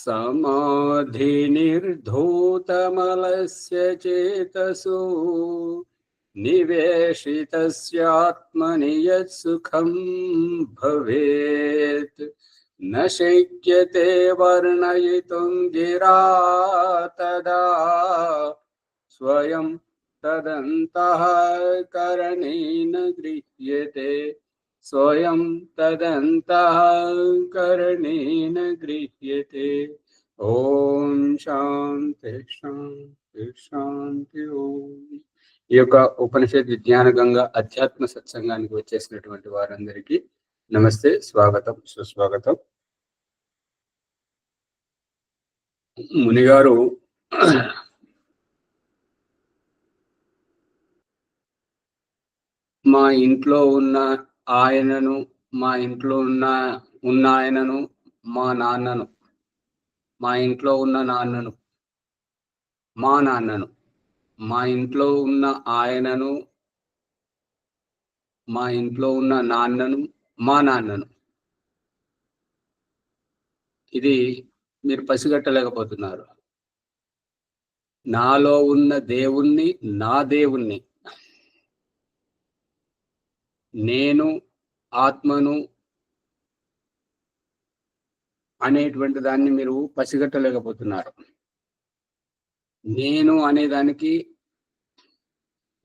समाधिनिर्धूतमलस्य चेतसो निवेशितस्यात्मनि यत्सुखं भवेत् न शक्यते वर्णयितुं गिरा तदा स्वयं तदन्तःकरणेन गृह्यते स्वयं तदन्तःकरणेन गृह्यते। ఓం శాంతి శాంతి శాంతి ఓం. ఈ యొక్క ఉపనిషత్ విజ్ఞాన గంగ అధ్యాత్మ సత్సంగానికి వచ్చేసినటువంటి వారందరికీ నమస్తే, స్వాగతం, సుస్వాగతం. మునిగారు మా ఇంట్లో ఉన్న ఆయనను, మా ఇంట్లో ఉన్న ఆయనను, మా నాన్నను, మా ఇంట్లో ఉన్న నాన్నను, మా నాన్నను, మా ఇంట్లో ఉన్న ఆయనను, మా ఇంట్లో ఉన్న నాన్నను, మా నాన్నను, ఇది మీరు పసిగట్టలేకపోతున్నారు. నాలో ఉన్న దేవుణ్ణి, నా దేవుణ్ణి, నేను ఆత్మను అనేటువంటి దాన్ని మీరు పసిగట్టలేకపోతున్నారు. నేను అనేదానికి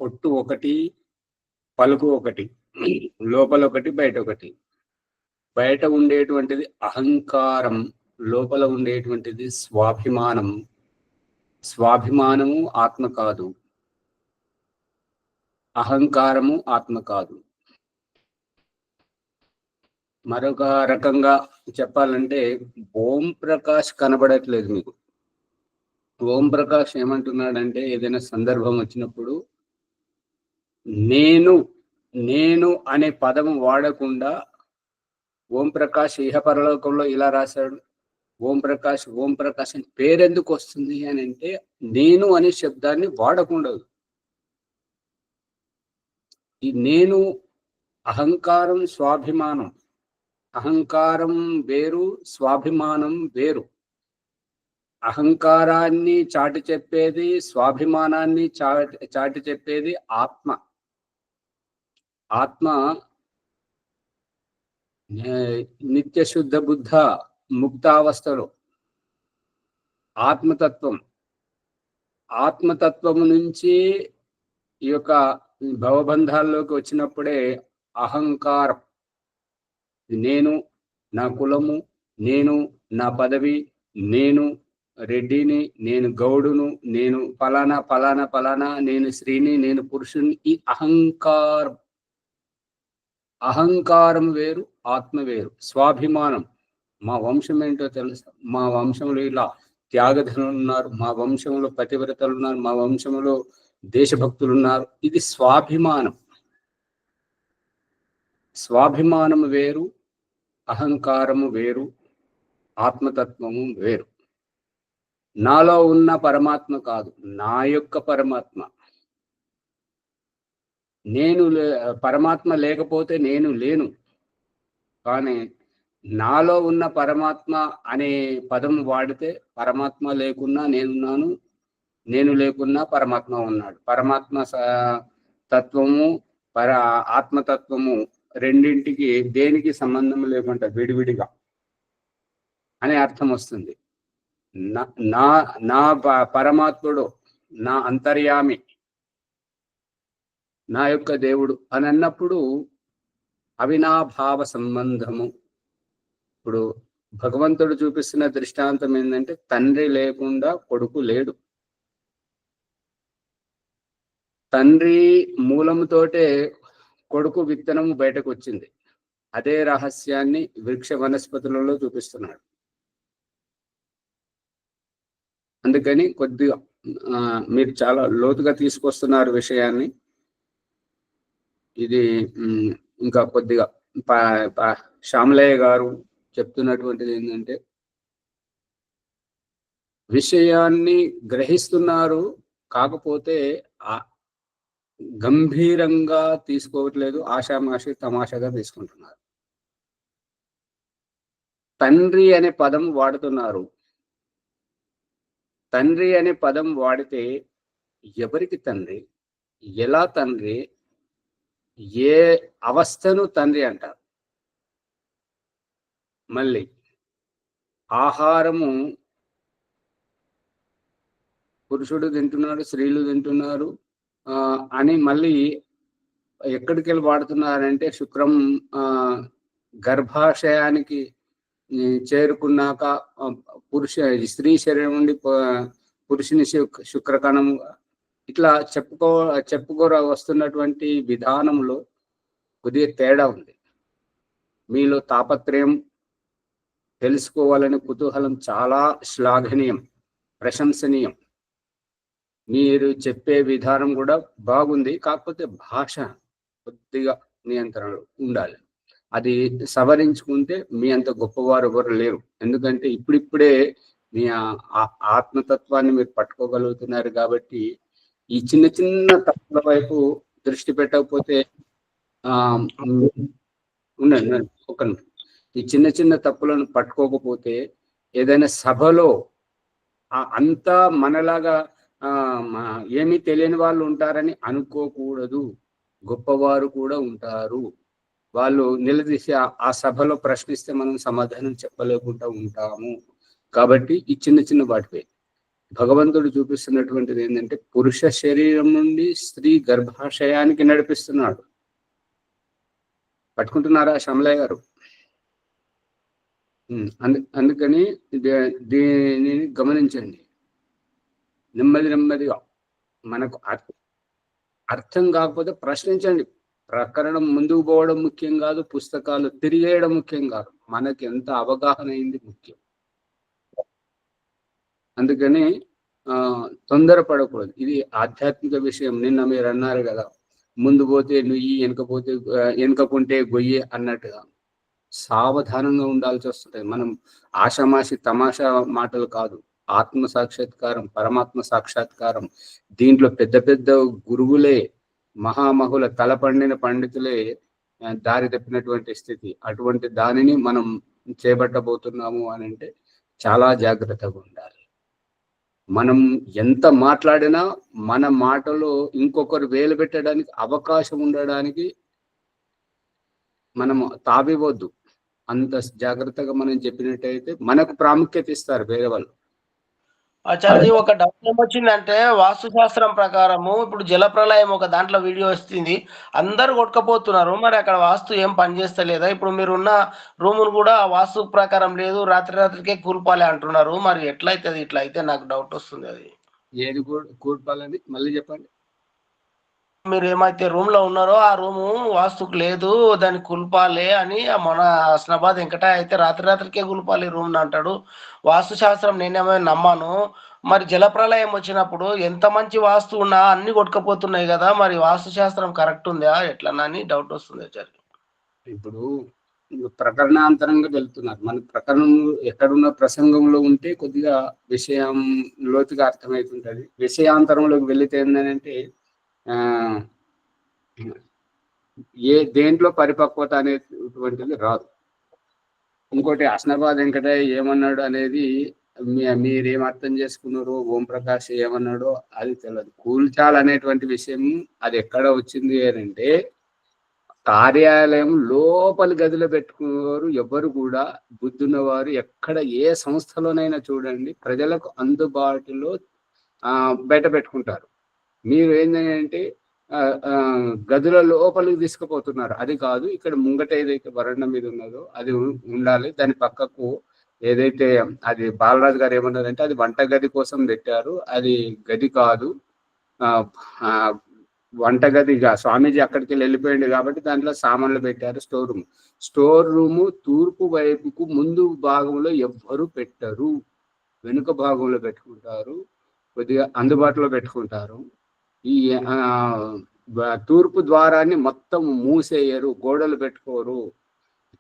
పొట్టు ఒకటి, పలుకు ఒకటి, లోపల ఒకటి, బయట ఒకటి. బయట ఉండేటువంటిది అహంకారం, లోపల ఉండేటువంటిది స్వాభిమానం. స్వాభిమానము ఆత్మ కాదు, అహంకారము ఆత్మ కాదు. మరొక రకంగా చెప్పాలంటే ఓం ప్రకాష్ కనబడట్లేదు మీకు. ఓం ప్రకాష్ ఏమంటున్నాడంటే, ఏదైనా సందర్భం వచ్చినప్పుడు నేను నేను అనే పదం వాడకుండా ఓం ప్రకాష్ ఇహ పరలోకంలో ఇలా రాశాడు. ఓం ప్రకాష్ అని పేరెందుకు వస్తుంది అని అంటే, నేను అనే శబ్దాన్ని వాడకూడదు. ఈ నేను అహంకారం, స్వాభిమానం. అహంకారం వేరు, స్వాభిమానం వేరు. అహంకారాన్ని చాటి చెప్పేది, స్వాభిమానాన్ని చాటి చెప్పేది ఆత్మ. ఆత్మ నిత్య శుద్ధ బుద్ధ ముక్తావస్థలో ఆత్మతత్వం. ఆత్మతత్వము నుంచి ఈ యొక్క భవబంధాల్లోకి వచ్చినప్పుడే అహంకారం, నేను, నా కులము, నేను, నా పదవి, నేను రెడ్డిని, నేను గౌడును, నేను ఫలానా ఫలానా ఫలానా, నేను స్త్రీని, నేను పురుషుని. ఈ అహంకారం. అహంకారం వేరు, ఆత్మ వేరు. స్వాభిమానం. మా వంశం ఏంటో తెలుసా? మా వంశంలో ఇలా త్యాగధనులు ఉన్నారు, మా వంశంలో పతివ్రతలు ఉన్నారు, మా వంశంలో దేశభక్తులు ఉన్నారు. ఇది స్వాభిమానం. స్వాభిమానము వేరు, అహంకారము వేరు, ఆత్మతత్వము వేరు. నాలో ఉన్న పరమాత్మ కాదు, నా యొక్క పరమాత్మ. నేను పరమాత్మ లేకపోతే నేను లేను. కానీ నాలో ఉన్న పరమాత్మ అనే పదం వాడితే పరమాత్మ లేకున్నా నేనున్నాను, నేను లేకున్నా పరమాత్మ ఉన్నాడు. పరమాత్మ తత్వము, ఆత్మతత్వము రెండింటికి దేనికి సంబంధం లేకుండా విడివిడిగా అనే అర్థం వస్తుంది. నా పరమాత్ముడు, నా అంతర్యామి, నా యొక్క దేవుడు అని అన్నప్పుడు అవినాభావ సంబంధము. ఇప్పుడు భగవంతుడు చూపిస్తున్న దృష్టాంతం ఏంటంటే, తండ్రి లేకుండా కొడుకు లేడు. తండ్రి మూలంతోటే కొడుకు విత్తనము బయటకు వచ్చింది. అదే రహస్యాన్ని వృక్ష వనస్పతులలో చూపిస్తున్నాడు. అందుకని కొద్దిగా మీరు చాలా లోతుగా తీసుకొస్తున్నారు విషయాన్ని. ఇది ఇంకా కొద్దిగా శ్యామలయ్య గారు చెప్తున్నటువంటిది ఏంటంటే, విషయాన్ని గ్రహిస్తున్నారు, కాకపోతే గంభీరంగా తీసుకోవట్లేదు, ఆషామాషి తమాషాగా తీసుకుంటున్నారు. తండ్రి అనే పదం వాడుతున్నారు, తండ్రి అనే పదం వాడితే ఎవరికి తండ్రి, ఎలా తండ్రి, ఏ అవస్థను తండ్రి అంటారు. మళ్ళీ ఆహారము పురుషుడు తింటున్నాడు, స్త్రీలు తింటున్నారు అని మళ్ళీ ఎక్కడికి వెళ్ళి వాడుతున్నారంటే శుక్రం గర్భాశయానికి చేరుకున్నాక స్త్రీ శరీరం నుండి పురుషుని శుక్రకణం ఇట్లా చెప్పుకోరా వస్తున్నటువంటి విధానంలో కొద్దిగా తేడా ఉంది. మీలో తాపత్రయం, తెలుసుకోవాలనే కుతూహలం చాలా శ్లాఘనీయం, ప్రశంసనీయం. మీరు చెప్పే విధానం కూడా బాగుంది, కాకపోతే భాష కొద్దిగా నియంత్రణలో ఉండాలి. అది సవరించుకుంటే మీ అంత గొప్పవారు ఎవరు లేరు. ఎందుకంటే ఇప్పుడిప్పుడే మీ ఆత్మతత్వాన్ని మీరు పట్టుకోగలుగుతున్నారు కాబట్టి ఈ చిన్న చిన్న తప్పుల వైపు దృష్టి పెట్టకపోతే ఉండండి ఒక ఈ చిన్న చిన్న తప్పులను పట్టుకోకపోతే ఏదైనా సభలో అంతా మనలాగా ఏమీ తెలియని వాళ్ళు ఉంటారని అనుకోకూడదు. గొప్పవారు కూడా ఉంటారు. వాళ్ళు నిలదీసి ఆ సభలో ప్రశ్నిస్తే మనం సమాధానం చెప్పలేకుండా ఉంటాము. కాబట్టి ఈ చిన్న చిన్న వాటిపై భగవంతుడు చూపిస్తున్నటువంటిది ఏంటంటే పురుష శరీరం నుండి స్త్రీ గర్భాశయానికి నడిపిస్తున్నాడు. పట్టుకుంటున్నారా శ్యామలయ్య గారు? అందుకని దీనిని గమనించండి. నెమ్మదిగా మనకు అర్థం కాకపోతే ప్రశ్నించండి. ప్రకరణం ముందుకు పోవడం ముఖ్యం కాదు, పుస్తకాలు తిరిగేయడం ముఖ్యం కాదు, మనకి ఎంత అవగాహన అయింది ముఖ్యం. అందుకని తొందరపడకూడదు. ఇది ఆధ్యాత్మిక విషయం. నిన్న మీరు అన్నారు కదా, ముందు పోతే నుయ్యి, వెనుకకుంటే గొయ్యి అన్నట్టుగా సావధానంగా ఉండాల్సి వస్తుంది. మనం ఆషామాషి తమాషా మాటలు కాదు. ఆత్మ సాక్షాత్కారం, పరమాత్మ సాక్షాత్కారం, దీంట్లో పెద్ద పెద్ద గురువులే, మహామహుల తలపండిన పండితులే దారి తప్పినటువంటి స్థితి. అటువంటి దానిని మనం చేపట్టబోతున్నాము అని అంటే చాలా జాగ్రత్తగా ఉండాలి. మనం ఎంత మాట్లాడినా మన మాటలో ఇంకొకరు వేలు పెట్టడానికి అవకాశం ఉండడానికి మనం తావివద్దు. అంత జాగ్రత్తగా మనం చెప్పినట్టయితే మనకు ప్రాముఖ్యత ఇస్తారు వేరే వాళ్ళు. ఆచార్య, ఒక డౌట్ ఏమొచ్చిందంటే వాస్తు శాస్త్రం ప్రకారము ఇప్పుడు జలప్రలయం ఒక దాంట్లో వీడియో వస్తుంది, అందరు కొట్టుకపోతున్నారు. మరి అక్కడ వాస్తు ఏం పనిచేస్తలేదా? ఇప్పుడు మీరున్న రూమును కూడా వాస్తు ప్రకారం లేదు, రాత్రికే కూల్పాలి అంటున్నారు. మరి ఎట్లయితుంది? ఇట్లా అయితే నాకు డౌట్ వస్తుంది. అది ఏది కూల్పాలని మళ్ళీ చెప్పండి. మీరు ఏమైతే రూమ్ లో ఉన్నారో ఆ రూము వాస్తుకు లేదు, దాన్ని కుల్పాలి అని మన హస్నాబాద్ వెంకట అయితే రాత్రికే కుల్పాలి రూమ్ అంటాడు. వాస్తు శాస్త్రం నేనేమైనా నమ్మాను. మరి జలప్రలయం వచ్చినప్పుడు ఎంత మంచి వాస్తు ఉన్నా అన్ని కొట్టుకపోతున్నాయి కదా, మరి వాస్తు శాస్త్రం కరెక్ట్ ఉందా ఎట్లన్నా అని డౌట్ వస్తుంది. ఇప్పుడు ప్రకరణాంతరంగా వెళ్తున్నారు. మన ప్రకరణం ఎక్కడున్న ప్రసంగంలో ఉంటే కొద్దిగా విషయం లోతుగా అర్థమవుతుంటది. విషయాంతరంలోకి వెళితే ఏంటంటే దేంట్లో పరిపక్వత అనేటువంటిది రాదు. ఇంకోటి హస్నాబాద్ వెంకటయ్య ఏమన్నాడు అనేది మీరేం అర్థం చేసుకున్నారో, ఓం ప్రకాష్ ఏమన్నాడో అది తెలియదు. కూల్చాలనేటువంటి విషయం అది ఎక్కడ వచ్చింది అంటే కార్యాలయం లోపలి గదిలో పెట్టుకునేవారు ఎవరు కూడా బుద్ధున్నవారు ఎక్కడ ఏ సంస్థలోనైనా చూడండి ప్రజలకు అందుబాటులో బయట పెట్టుకుంటారు. మీరు ఏంటంటే గదుల లోపలికి తీసుకుపోతున్నారు. అది కాదు. ఇక్కడ ముంగట ఏదైతే వరండా మీద ఉన్నదో అది ఉండాలి. దాని పక్కకు ఏదైతే అది బాలరాజు గారు ఏమన్నారంటే అది వంటగది కోసం పెట్టారు, అది గది కాదు. వంటగదిగా స్వామీజీ అక్కడికి వెళ్ళిపోయింది కాబట్టి దాంట్లో సామాన్లు పెట్టారు. స్టోర్ రూము తూర్పు వైపుకు ముందు భాగంలో ఎవ్వరు పెట్టరు, వెనుక భాగంలో పెట్టుకుంటారు, కొద్దిగా అందుబాటులో పెట్టుకుంటారు. ఈ తూర్పు ద్వారాన్ని మొత్తం మూసేయరు, గోడలు పెట్టుకోరు.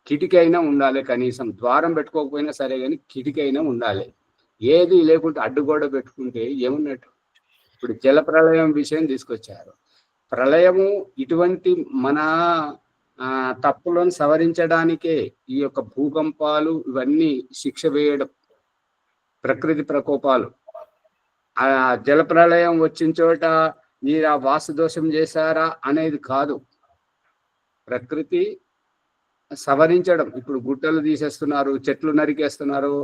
కిటికీ అయినా ఉండాలి, కనీసం ద్వారం పెట్టుకోకపోయినా సరే కానీ కిటికీ అయినా ఉండాలి. ఏది లేకుంటే అడ్డుగోడ పెట్టుకుంటే ఏమున్నట్టు? ఇప్పుడు జల ప్రళయం విషయం తీసుకొచ్చారు. ప్రళయము ఇటువంటి మన తప్పులను సవరించడానికే ఈ యొక్క భూకంపాలు ఇవన్నీ శిక్ష వేయడం, ప్రకృతి ప్రకోపాలు ఆ జలప్రళయం వచ్చిన చోట మీరు ఆ వాస్తు దోషం చేశారా అనేది కాదు. ప్రకృతి సవరించడం. ఇప్పుడు గుట్టలు తీసేస్తున్నారు, చెట్లు నరికేస్తున్నారు,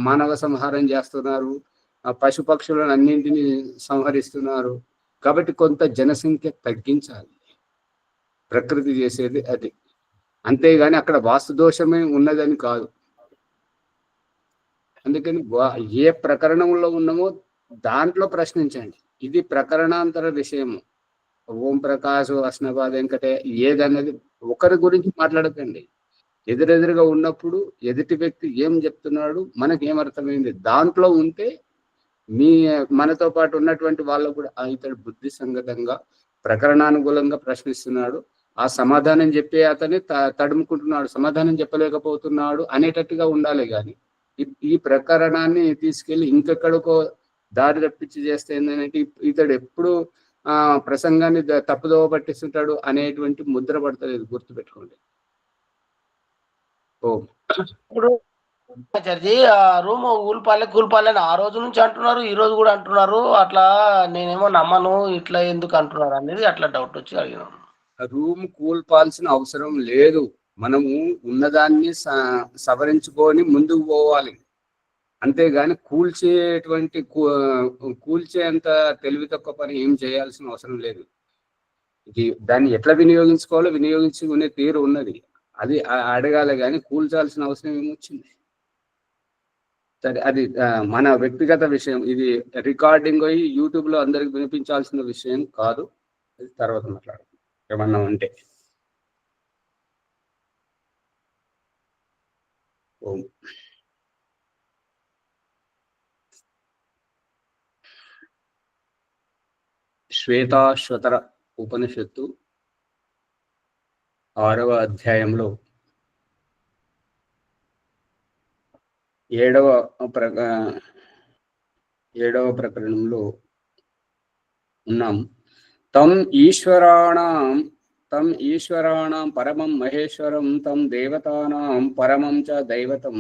మానవ సంహారం చేస్తున్నారు, పశు పక్షులను అన్నింటినీ సంహరిస్తున్నారు. కాబట్టి కొంత జనసంఖ్య తగ్గించాలి. ప్రకృతి చేసేది అది. అంతేగాని అక్కడ వాస్తు దోషమే ఉన్నదని కాదు. అందుకని ఏ ప్రకరణంలో ఉన్నామో దాంట్లో ప్రశ్నించండి. ఇది ప్రకరణాంతర విషయము. ఓం ప్రకాశ్, అస్నబాద్ వెంకటే ఏదన్నది ఒకరి గురించి మాట్లాడకండి. ఎదురెదురుగా ఉన్నప్పుడు ఎదుటి వ్యక్తి ఏం చెప్తున్నాడు, మనకి ఏమర్థమైంది, దాంట్లో ఉంటే మనతో పాటు ఉన్నటువంటి వాళ్ళు కూడా ఇతడు బుద్ధి సంగతంగా ప్రకరణానుకూలంగా ప్రశ్నిస్తున్నాడు, ఆ సమాధానం చెప్పే అతని తడుముకుంటున్నాడు, సమాధానం చెప్పలేకపోతున్నాడు అనేటట్టుగా ఉండాలి. కానీ ఈ ప్రకరణాన్ని తీసుకెళ్లి ఇంకెక్కడికో దారి తప్పించి చేస్తే ఏంటంటే ఇతడు ఎప్పుడు ప్రసంగాన్ని తప్పుదోవ పట్టిస్తుంటాడు అనేటువంటి ముద్ర పడతలేదు, గుర్తుపెట్టుకోండి. ఇప్పుడు చర్జీ ఆ రూమ్ కూలిపాలని ఆ రోజు నుంచి అంటున్నారు, ఈ రోజు కూడా అంటున్నారు. అట్లా నేనేమో నమ్మను, ఇట్లా ఎందుకు అంటున్నారు అనేది అట్లా డౌట్ వచ్చి అడిగినాను. రూమ్ కూల్పాల్సిన అవసరం లేదు. మనము ఉన్నదాన్ని సవరించుకొని ముందుకు పోవాలి. అంతేగాని కూల్చేంత తెలివి తక్కువ పని ఏం చేయాల్సిన అవసరం లేదు. దాన్ని ఎట్లా వినియోగించుకోవాలో వినియోగించుకునే తీరు ఉన్నది, అది అడగాలి. కానీ కూల్చాల్సిన అవసరం ఏమొచ్చింది? సరే, అది మన వ్యక్తిగత విషయం. ఇది రికార్డింగ్ అయ్యి యూట్యూబ్ లో అందరికి వినిపించాల్సిన విషయం కాదు. అది తర్వాత మాట్లాడదాం ఏమన్నా ఉంటే. ఓం. శ్వేతాశ్వతర ఉపనిషత్తు 6వ అధ్యాయంలో 7వ ప్రకరణంలో ఉన్నాం. తం ఈశ్వరాణం పరమం మహేశ్వరం తం దేవతానాం పరమం చ దైవతం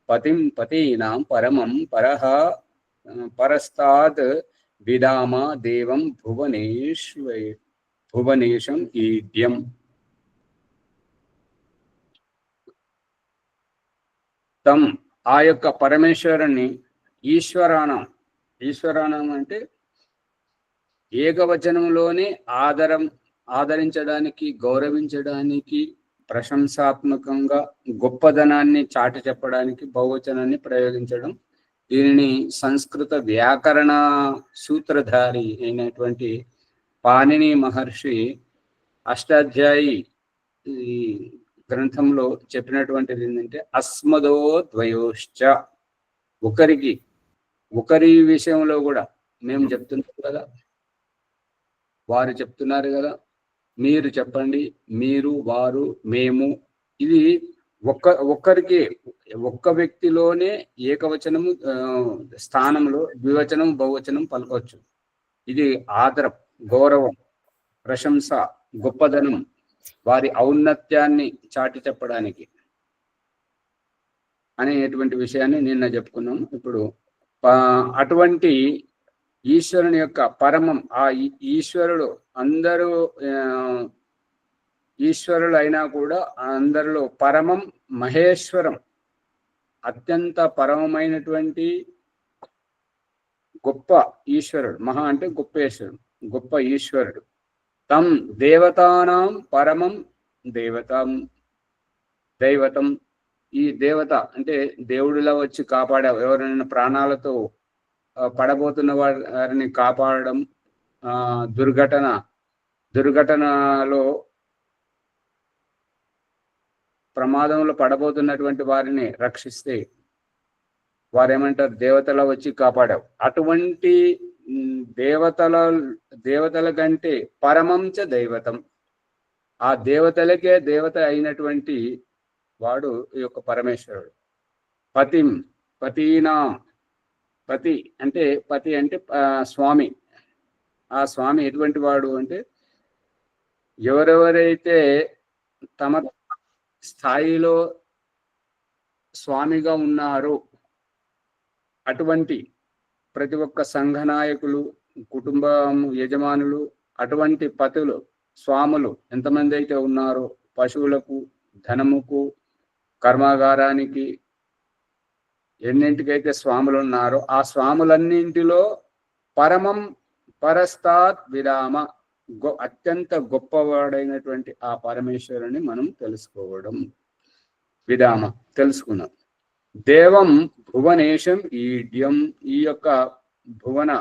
పతిం పతీనాం పరమం పరస్తాత్ విదామ దేవం భువనేశం ఈడ్యం. తం ఆ యొక్క పరమేశ్వరుని ఈశ్వరాణం అంటే ఏకవచనంలోనే ఆదరించడానికి, గౌరవించడానికి, ప్రశంసాత్మకంగా గొప్పదనాన్ని చాటి చెప్పడానికి బహువచనాన్ని ప్రయోగించడం. దీనిని సంస్కృత వ్యాకరణ సూత్రధారి అయినటువంటి పాణిని మహర్షి అష్టాధ్యాయి గ్రంథంలో చెప్పినటువంటిది ఏంటంటే అస్మదో ద్వయోశ్చ. ఒకరి విషయంలో కూడా మేము చెప్తున్నాం కదా, వారు చెప్తున్నారు కదా, మీరు చెప్పండి, మీరు, వారు, మేము. ఇది ఒక్క వ్యక్తిలోనే ఏకవచనము స్థానంలో ద్వివచనం, బహువచనం పలకొచ్చు. ఇది ఆదరం, గౌరవం, ప్రశంస, గొప్పదనం, వారి ఔన్నత్యాన్ని చాటి చెప్పడానికి అనేటువంటి విషయాన్ని నిన్న చెప్పుకున్నాం. ఇప్పుడు అటువంటి ఈశ్వరుని యొక్క పరమం, ఆ ఈశ్వరుడు అందరూ ఈశ్వరులు అయినా కూడా అందరిలో పరమం మహేశ్వరం, అత్యంత పరమమైనటువంటి గొప్ప ఈశ్వరుడు. మహా అంటే గొప్ప ఈశ్వరుడు. తం దేవతానాం పరమం దైవతం. ఈ దేవత అంటే దేవుడిలా వచ్చి కాపాడావు, ఎవరైనా ప్రాణాలతో పడబోతున్న వారిని కాపాడడం, దుర్ఘటనలో ప్రమాదంలో పడబోతున్నటువంటి వారిని రక్షిస్తే వారేమంటారు, దేవతల వచ్చి కాపాడావు. అటువంటి దేవతల కంటే పరమంచ దైవతం, ఆ దేవతలకే దేవత అయినటువంటి వాడు ఈ యొక్క పరమేశ్వరుడు. పతీనాం, పతి అంటే స్వామి. ఆ స్వామి ఎటువంటి వాడు అంటే ఎవరెవరైతే తమ స్థాయిలో స్వామిగా ఉన్నారో అటువంటి ప్రతి ఒక్క సంఘ నాయకులు, కుటుంబం యజమానులు, అటువంటి పతులు, స్వాములు ఎంతమంది అయితే ఉన్నారో, పశువులకు, ధనముకు, కర్మాగారానికి, ఎన్నింటికైతే స్వాములు ఉన్నారో ఆ స్వాములన్నింటిలో పరమం పరస్తాత్ విరామ, అత్యంత గొప్పవాడైనటువంటి ఆ పరమేశ్వరుని మనం తెలుసుకోవడం. విరామ తెలుసుకున్నాం. దేవం భువనేశం ఈడ్యం, ఈ యొక్క భువన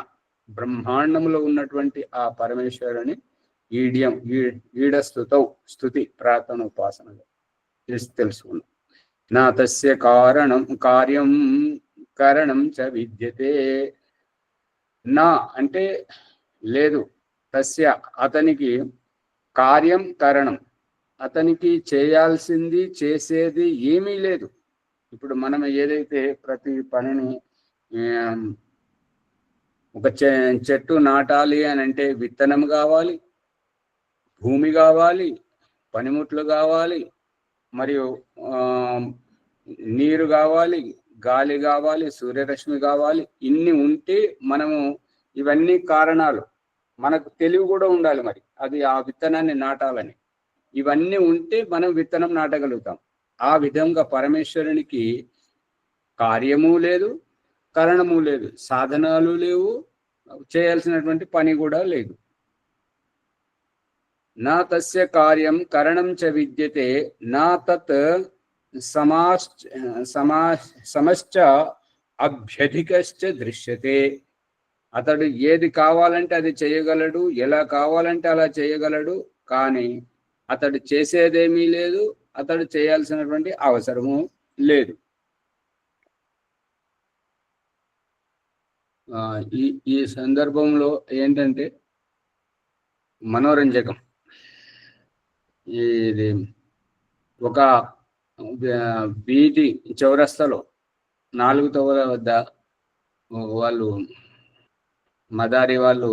బ్రహ్మాండములో ఉన్నటువంటి ఆ పరమేశ్వరుని ఈడ్యం, ఈడస్తుతౌ, స్తుతి ప్రార్థన ఉపాసనగా తెలుసుకున్నాం. నా తస్య కార్యం కరణం చ విద్యతే. నా అంటే లేదు, తస్య అతనికి, కార్యం కరణం అతనికి చేయాల్సింది చేసేది ఏమీ లేదు. ఇప్పుడు మనం ఏదైతే ప్రతి పనిని ఒక చెట్టు నాటాలి అని అంటే విత్తనం కావాలి, భూమి కావాలి, పనిముట్లు కావాలి, మరియు నీరు కావాలి, గాలి కావాలి, సూర్యరశ్మి కావాలి. ఇన్ని ఉంటే మనము, ఇవన్నీ కారణాలు, మనకు తెలివి కూడా ఉండాలి మరి అది ఆ విత్తనాన్ని నాటాలని. ఇవన్నీ ఉంటే మనం విత్తనం నాటగలుగుతాం. ఆ విధంగా పరమేశ్వరునికి కార్యము లేదు, కరణము లేదు, సాధనాలు లేవు, చేయాల్సినటువంటి పని కూడా లేదు. నా తస్య కార్యం కరణం చ విద్యతే, నా తత్ సమశ్చ అభ్యధికశ్చ దృశ్యతే. అతడు ఏది కావాలంటే అది చేయగలడు, ఎలా కావాలంటే అలా చేయగలడు, కానీ అతడు చేసేదేమీ లేదు, అతడు చేయాల్సినటువంటి అవసరము లేదు. ఈ సందర్భంలో ఏంటంటే మనోరంజకం. ఇది ఒక వీధి చౌరస్తాలో 4 తోవల వద్ద వాళ్ళు మదారి వాళ్ళు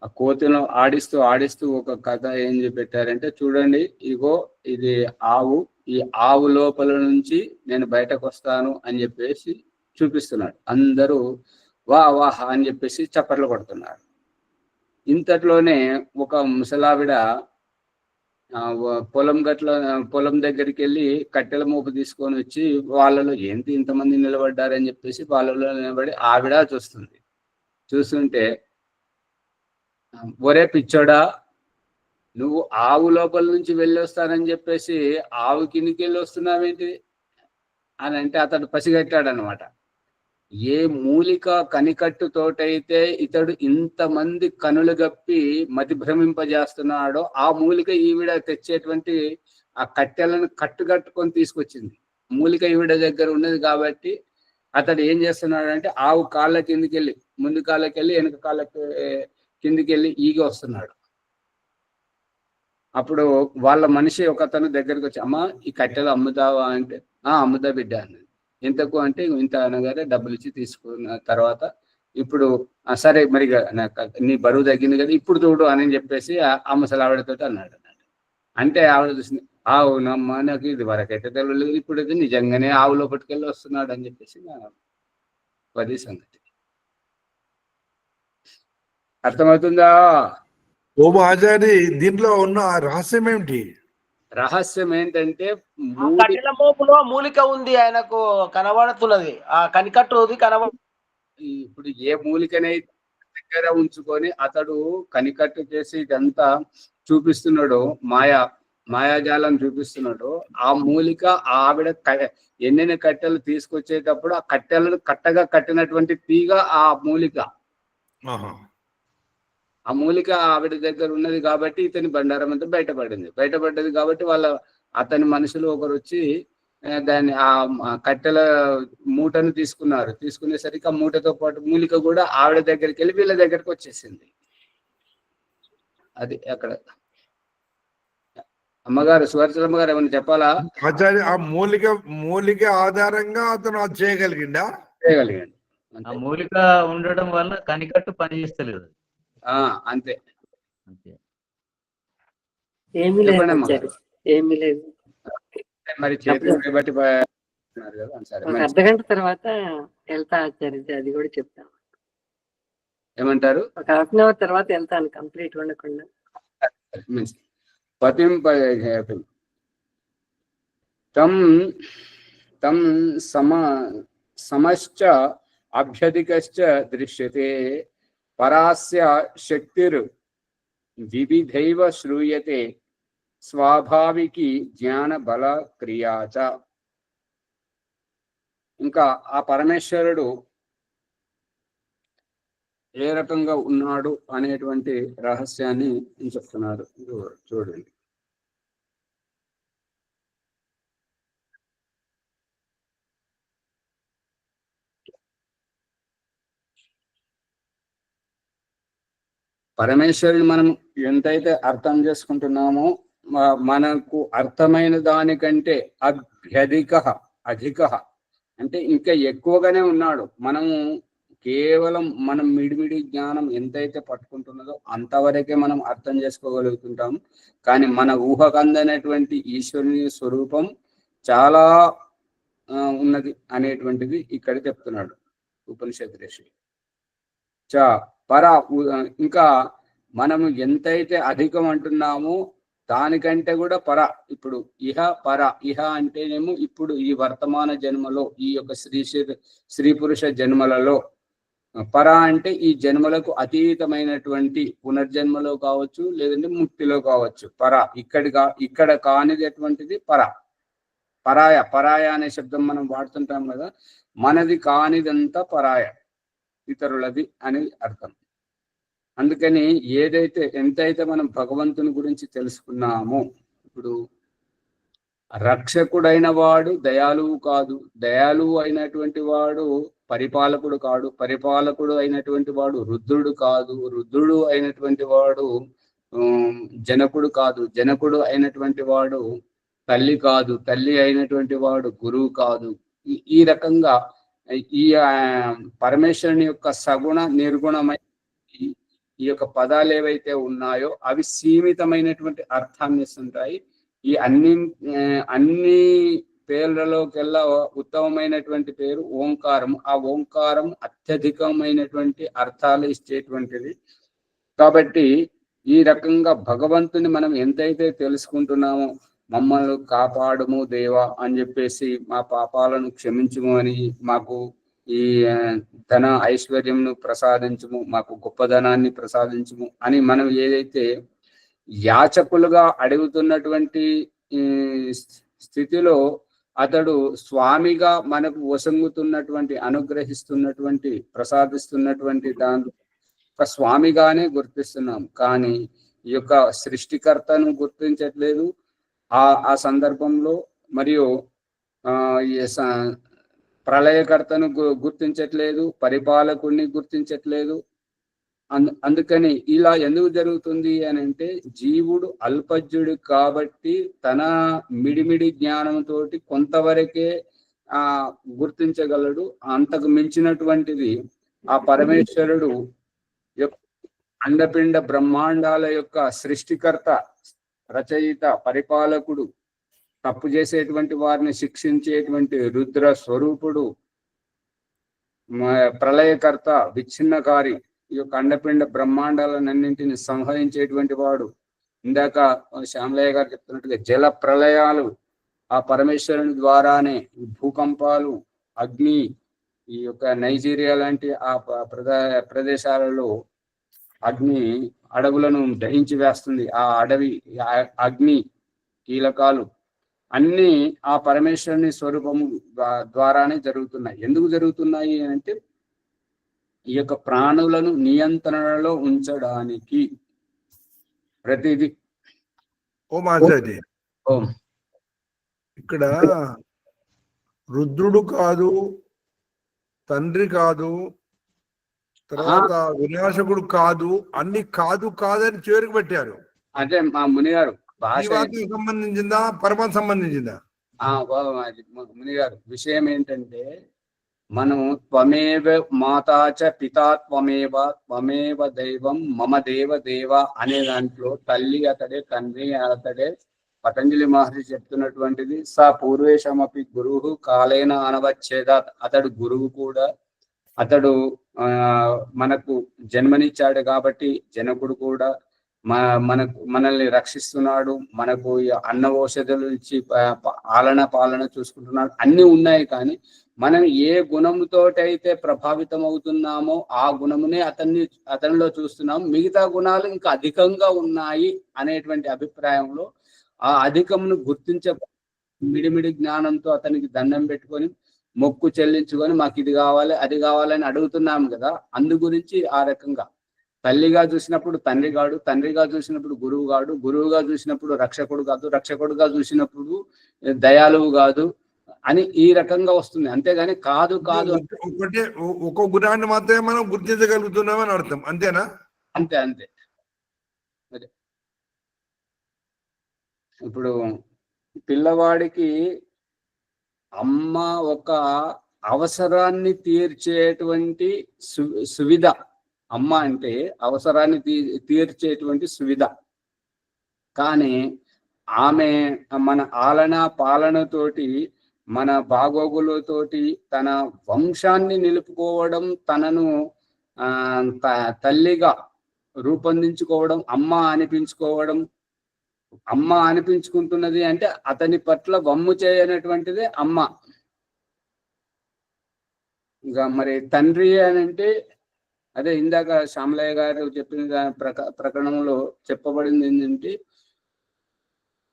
ఆ కోతిలో ఆడిస్తూ ఆడిస్తూ ఒక కథ ఏం పెట్టారంటే, చూడండి ఇగో ఇది ఆవు, ఈ ఆవు లోపల నుంచి నేను బయటకు వస్తాను అని చెప్పేసి చూపిస్తున్నాడు. అందరూ వా వాహ అని చెప్పేసి చప్పట్లు కొడుతున్నారు. ఇంతట్లోనే ఒక ముసలావిడ పొలం దగ్గరికి వెళ్ళి కట్టెల మోపు తీసుకొని వచ్చి వాళ్ళలో ఏంటి ఇంతమంది నిలబడ్డారని చెప్పేసి వాళ్ళలో నిలబడి ఆవిడ చూస్తుంది. చూస్తుంటే, ఒరే పిచ్చోడా, నువ్వు ఆవు లోపల నుంచి వెళ్ళి వస్తానని చెప్పేసి ఆవు కిందికి వెళ్ళి వస్తున్నావేంటి అని అంటే అతడు పసిగట్టాడనమాట. ఏ మూలిక కనికట్టుతోటైతే ఇతడు ఇంతమంది కనులు గప్పి మతి భ్రమింపజేస్తున్నాడో ఆ మూలిక ఈవిడ తెచ్చేటువంటి ఆ కట్టెలను కట్టుకొని తీసుకొచ్చింది. మూలిక ఈవిడ దగ్గర ఉన్నది కాబట్టి అతడు ఏం చేస్తున్నాడు అంటే ఆవు కాళ్ళ కిందికి వెళ్ళి, ముందు కాళ్ళకి వెళ్ళి వెనక కాళ్ళకి కిందికి వెళ్ళి ఈగి వస్తున్నాడు. అప్పుడు వాళ్ళ మనిషి ఒకతను దగ్గరికి వచ్చి, అమ్మ ఈ కట్టెలు అమ్ముతావా అంటే, అమ్ముతా బిడ్డ అన్నది. ఎంతకు అంటే ఇంత అనగానే డబ్బులు ఇచ్చి తీసుకున్న తర్వాత, ఇప్పుడు సరే మరి నీ బరువు తగ్గింది కదా ఇప్పుడు చూడు అని చెప్పేసి ఆ ముసలావిడతో అన్నాడు. అంటే ఆవిడ చూసింది, అవునమ్మా నాకు ఇది వరకైతే తెలియలేదు, ఇప్పుడు అయితే నిజంగానే ఆవు లోపలికెళ్ళి వస్తున్నాడు అని చెప్పేసి పది సంగతి. అర్థమవుతుందా? ఓ ఆచారి, దీంట్లో ఉన్న రహస్యం ఏమిటి? రహస్యం ఏంటంటే కట్టెల మోపులో మూలిక ఉంది, ఆయనకు కనబడుతున్నది, ఆ కనికట్టుది ఇప్పుడు ఏ మూలికనైతే దగ్గర ఉంచుకొని అతడు కనికట్టు చేసి ఇదంతా చూపిస్తున్నాడో, మాయాజాలం చూపిస్తున్నాడో, ఆ మూలిక ఆవిడ ఎన్నెన్ని కట్టెలు తీసుకొచ్చేటప్పుడు ఆ కట్టెలను కట్టగా కట్టినటువంటి తీగ ఆ మూలిక. ఆ మూలిక ఆవిడ దగ్గర ఉన్నది కాబట్టి ఇతని బండారం అంతా బయటపడ్డది కాబట్టి అతని మనుషులు ఒకరు వచ్చి దాన్ని ఆ కట్టెల మూటను తీసుకునేసరికి ఆ మూటతో పాటు మూలిక కూడా ఆవిడ దగ్గరికి వెళ్ళి వీళ్ళ దగ్గరికి వచ్చేసింది. అది అక్కడ. అమ్మగారు, సువర్చలమ్మ గారు ఏమైనా చెప్పాలా? ఆచార్య, ఆ మూలిక ఆధారంగా అతను అది చేయగలిగాడు. ఆ మూలిక ఉండడం వల్ల కనికట్టు పనిచేస్తలేదు. అంతే. ఏమీ లేదు. మరి చేతులు బట్టి ఒక అర్ధగంట తర్వాత వెళ్తా ఆచార్య, అది కూడా చెప్తాం. ఏమంటారు? ఒక హాఫ్ అన్ అవర్ తర్వాత వెళ్తాను కంప్లీట్ ఉండకుండా. పతిం తం తం సమశ్చ అభ్యధికశ్చ దృశ్యతే పరాస్య శక్తిర్ వివిధైవ శ్రూయతే స్వాభావికి జ్ఞాన బల క్రియాచ. ఇంకా ఆ పరమేశ్వరుడు ఏ రకంగా ఉన్నాడు అనేటువంటి రహస్యాన్ని చెప్తున్నారు. చూడండి. పరమేశ్వరుని మనం ఎంతైతే అర్థం చేసుకుంటున్నామో మనకు అర్థమైన దానికంటే అధిక అంటే ఇంకా ఎక్కువగానే ఉన్నాడు. మనము కేవలం మనం మిడిమిడి జ్ఞానం ఎంతైతే పట్టుకుంటున్నదో అంతవరకే మనం అర్థం చేసుకోగలుగుతుంటాము. కానీ మన ఊహకు అందనటువంటి ఈశ్వరుని స్వరూపం చాలా ఉన్నది అనేటువంటిది ఇక్కడ చెప్తున్నాడు ఉపనిషత్ ఋషి. ఇంకా మనము ఎంతైతే అధికం అంటున్నామో దానికంటే కూడా ఇప్పుడు ఇహ అంటేనేమో ఇప్పుడు ఈ వర్తమాన జన్మలో ఈ యొక్క స్త్రీ పురుష జన్మలలో, అంటే ఈ జన్మలకు అతీతమైనటువంటి పునర్జన్మలో కావచ్చు, లేదంటే ముక్తిలో కావచ్చు. ఇక్కడ కానిదటువంటిది పరాయ అనే శబ్దం మనం వాడుతుంటాం కదా. మనది కానిదంతా పరాయ, ఇతరులది అనేది అర్థం. అందుకని ఎంతైతే మనం భగవంతుని గురించి తెలుసుకున్నామో, ఇప్పుడు రక్షకుడైన వాడు దయాళువు కాదు, దయాళువు అయినటువంటి వాడు పరిపాలకుడు కాడు, పరిపాలకుడు అయినటువంటి వాడు రుద్రుడు కాదు, రుద్రుడు అయినటువంటి వాడు జనకుడు కాదు, జనకుడు అయినటువంటి వాడు తల్లి కాదు, తల్లి అయినటువంటి వాడు గురువు కాదు. ఈ రకంగా ఈ పరమేశ్వరుని యొక్క సగుణ నిర్గుణమైన ఈ యొక్క పదాలు ఏవైతే ఉన్నాయో అవి సీమితమైనటువంటి అర్థాన్ని ఇస్తుంటాయి. ఈ అన్ని పేర్లలోకెల్లా ఉత్తమమైనటువంటి పేరు ఓంకారం. ఆ ఓంకారం అత్యధికమైనటువంటి అర్థాలు ఇచ్చేటువంటిది. కాబట్టి ఈ రకంగా భగవంతుని మనం ఎంతైతే తెలుసుకుంటున్నామో, మమ్మల్ని కాపాడుము దేవా అని చెప్పేసి, మా పాపాలను క్షమించుము అని, మాకు ఈ ధన ఐశ్వర్యంను ప్రసాదించుము, మాకు గొప్పదనాన్ని ప్రసాదించుము అని మనం ఏదైతే యాచకులుగా అడుగుతున్నటువంటి స్థితిలో అతడు స్వామిగా మనకు వసంగుతున్నటువంటి, అనుగ్రహిస్తున్నటువంటి, ప్రసాదిస్తున్నటువంటి దాని ఒక స్వామిగానే గుర్తిస్తున్నాం. కానీ ఈ యొక్క సృష్టికర్తను గుర్తించట్లేదు ఆ సందర్భంలో, మరియు ప్రళయకర్తను గుర్తించట్లేదు, పరిపాలకుడిని గుర్తించట్లేదు. అందుకని ఇలా ఎందుకు జరుగుతుంది అని అంటే, జీవుడు అల్పజ్ఞుడు కాబట్టి తన మిడిమిడి జ్ఞానంతో కొంతవరకే గుర్తించగలడు. అంతకు మించినటువంటిది ఆ పరమేశ్వరుడు అండపిండ బ్రహ్మాండాల యొక్క సృష్టికర్త, రచయిత, పరిపాలకుడు, తప్పు చేసేటువంటి వారిని శిక్షించేటువంటి రుద్ర స్వరూపుడు, ప్రళయకర్త, విచ్ఛిన్నకారి, ఈ యొక్క అండపిండ బ్రహ్మాండాలన్నింటిని సంహరించేటువంటి వాడు. ఇందాక శ్యామలయ్య గారు చెప్తున్నట్టుగా జల ప్రళయాలు ఆ పరమేశ్వరుని ద్వారానే, భూకంపాలు, అగ్ని, ఈ యొక్క నైజీరియా లాంటి ఆ ప్రదేశాలలో అగ్ని అడవులను దహించి వేస్తుంది. ఆ అడవి అగ్ని కీలకాలు అన్నీ ఆ పరమేశ్వరుని స్వరూపము ద్వారానే జరుగుతున్నాయి. ఎందుకు జరుగుతున్నాయి అంటే, ఈ యొక్క ప్రాణులను నియంత్రణలో ఉంచడానికి ప్రతిదీ. ఇక్కడ రుద్రుడు కాదు, తండ్రి కాదు, తర్వాత వినాశకుడు కాదు, అన్ని కాదని చేరుకు పెట్టారు. అదే మా మునిగారు సంబంధించిందా, పరమాత్మ సంబంధించిందా? మునిగారు విషయం ఏంటంటే, మనము త్వమేవ మాతాచ పితా త్వమేవ దైవం మమ దేవ అనే దాంట్లో తల్లి అతడే, తండ్రి అతడే. పతంజలి మహర్షి చెప్తున్నటువంటిది స పూర్వేశమపి గురువు కాలేన అనవచ్చేదాత్. అతడు గురువు కూడా, అతడు మనకు జన్మనిచ్చాడు కాబట్టి జనకుడు కూడా మనల్ని రక్షిస్తున్నాడు, మనకు అన్న ఔషధాలు ఇచ్చి పాలన చూసుకుంటున్నాడు, అన్ని ఉన్నాయి. కానీ మనం ఏ గుణముతోటైతే ప్రభావితం అవుతున్నామో ఆ గుణమునే అతనిలో చూస్తున్నాం. మిగతా గుణాలు ఇంకా అధికంగా ఉన్నాయి అనేటువంటి అభిప్రాయంలో ఆ అధికమును మిడిమిడి జ్ఞానంతో అతనికి దండం పెట్టుకొని మొక్కు చెల్లించుకొని మాకు ఇది కావాలి అది కావాలని అడుగుతున్నాం కదా. అందు గురించి ఆ రకంగా తల్లిగా చూసినప్పుడు తండ్రి కాడు, తండ్రిగా చూసినప్పుడు గురువు కాడు, గురువుగా చూసినప్పుడు రక్షకుడు కాదు, రక్షకుడుగా చూసినప్పుడు దయాలువు కాదు అని ఈ రకంగా వస్తుంది. అంతేగాని కాదు ఒకటే ఒక్కో గుణాన్ని మాత్రమే మనం గుర్తించగలుగుతున్నామని అర్థం, అంతేనా? అంతే అంతే. అదే ఇప్పుడు పిల్లవాడికి అమ్మ ఒక అవసరాన్ని తీర్చేటువంటి సువిధ. అమ్మ అంటే అవసరాన్ని తీర్చేటువంటి సువిధ. కానీ ఆమె మన పాలనతోటి మన బాగోగులతోటి తన వంశాన్ని నిలుపుకోవడం, తనను తల్లిగా రూపొందించుకోవడం, అమ్మ అనిపించుకుంటున్నది అంటే అతని పట్ల వమ్ము చేయనటువంటిదే అమ్మ. ఇంకా మరి తండ్రి అని అంటే అదే ఇందాక శ్యామలయ్య గారు చెప్పిన ప్రకరణంలో చెప్పబడింది ఏంటంటే,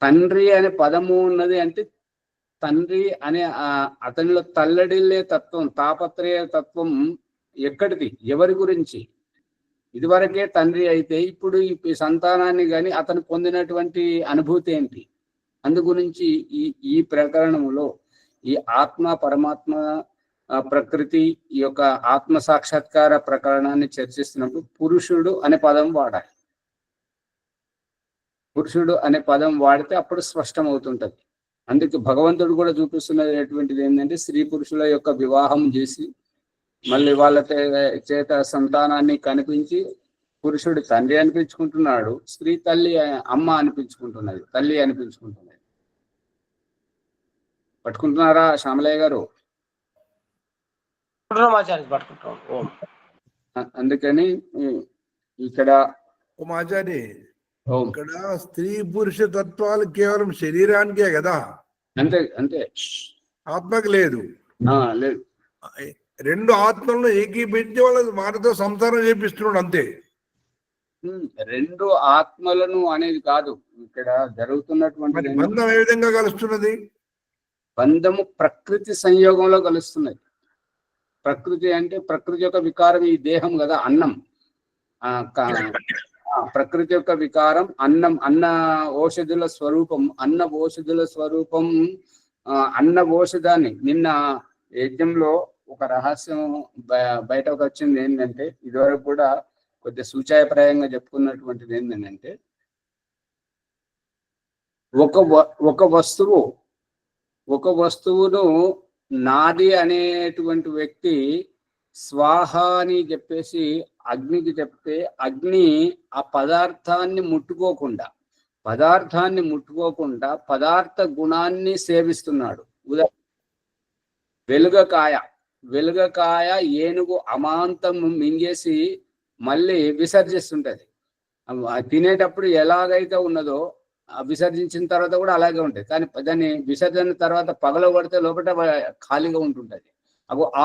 తండ్రి అనే పదము ఉన్నది అంటే తండ్రి అనే అతనిలో తల్లడిల్లే తత్వం, తాపత్రయ తత్వం ఎక్కడిది, ఎవరి గురించి? ఇదివరకే తండ్రి అయితే ఇప్పుడు ఈ సంతానాన్ని కానీ అతను పొందినటువంటి అనుభూతి ఏంటి? అందు గురించి ఈ ప్రకరణంలో ఈ ఆత్మ పరమాత్మ ప్రకృతి ఈ యొక్క ఆత్మ సాక్షాత్కార ప్రకరణాన్ని చర్చిస్తున్నప్పుడు పురుషుడు అనే పదం వాడాలి. పురుషుడు అనే పదం వాడితే అప్పుడు స్పష్టం అవుతుంటది. అందుకే భగవంతుడు కూడా చూపిస్తున్నటువంటిది ఏంటంటే, స్త్రీ పురుషుల యొక్క వివాహం చేసి మళ్ళీ వాళ్ళ చేత సంతానాన్ని కనిపించి పురుషుడు తండ్రి అనిపించుకుంటున్నాడు, స్త్రీ అమ్మ అనిపించుకుంటున్నది, తల్లి అనిపించుకుంటున్నది. పట్టుకుంటున్నారా శ్యామలయ్య గారు? అందుకని ఇక్కడ ఇక్కడ స్త్రీ పురుష తత్వాలు కేవలం శరీరానికే కదా, అంతే అంతే, ఆత్మకి లేదు. లేదు. రెండు ఆత్మలను ఏకీపించి వాళ్ళ వారితో సంసారం చేపిస్తున్నాడు, అంతే. రెండు ఆత్మలను అనేది కాదు ఇక్కడ జరుగుతున్నటువంటి బంధం ఏ విధంగా కలుస్తున్నది? బంధము ప్రకృతి సంయోగంలో కలుస్తున్నది. ప్రకృతి అంటే ప్రకృతి యొక్క వికారం ఈ దేహం కదా, అన్నం. ప్రకృతి యొక్క వికారం అన్నం, అన్న ఔషధుల స్వరూపం, అన్న ఔషధుల స్వరూపం. అన్న ఔషధాన్ని నిన్న యజ్ఞంలో ఒక రహస్యం బయటకు వచ్చింది ఏంటంటే, ఇదివరకు కూడా కొద్దిగా సూచాయప్రాయంగా చెప్పుకున్నటువంటిది ఏంటంటే, ఒక వస్తువును నాది అనేటువంటి వ్యక్తి స్వాహ అని చెప్పేసి అగ్నికి చెప్తే, అగ్ని ఆ పదార్థాన్ని ముట్టుకోకుండా పదార్థ గుణాన్ని సేవిస్తున్నాడు. వెలుగకాయ ఏనుగు అమాంతం మింగేసి మళ్ళీ విసర్జిస్తుంటది. తినేటప్పుడు ఎలాగైతే ఉన్నదో విసర్జించిన తర్వాత కూడా అలాగే ఉంటుంది. కానీ దాన్ని విసర్జన తర్వాత పగలగొడితే లోపల ఖాళీగా ఉంటుంటది.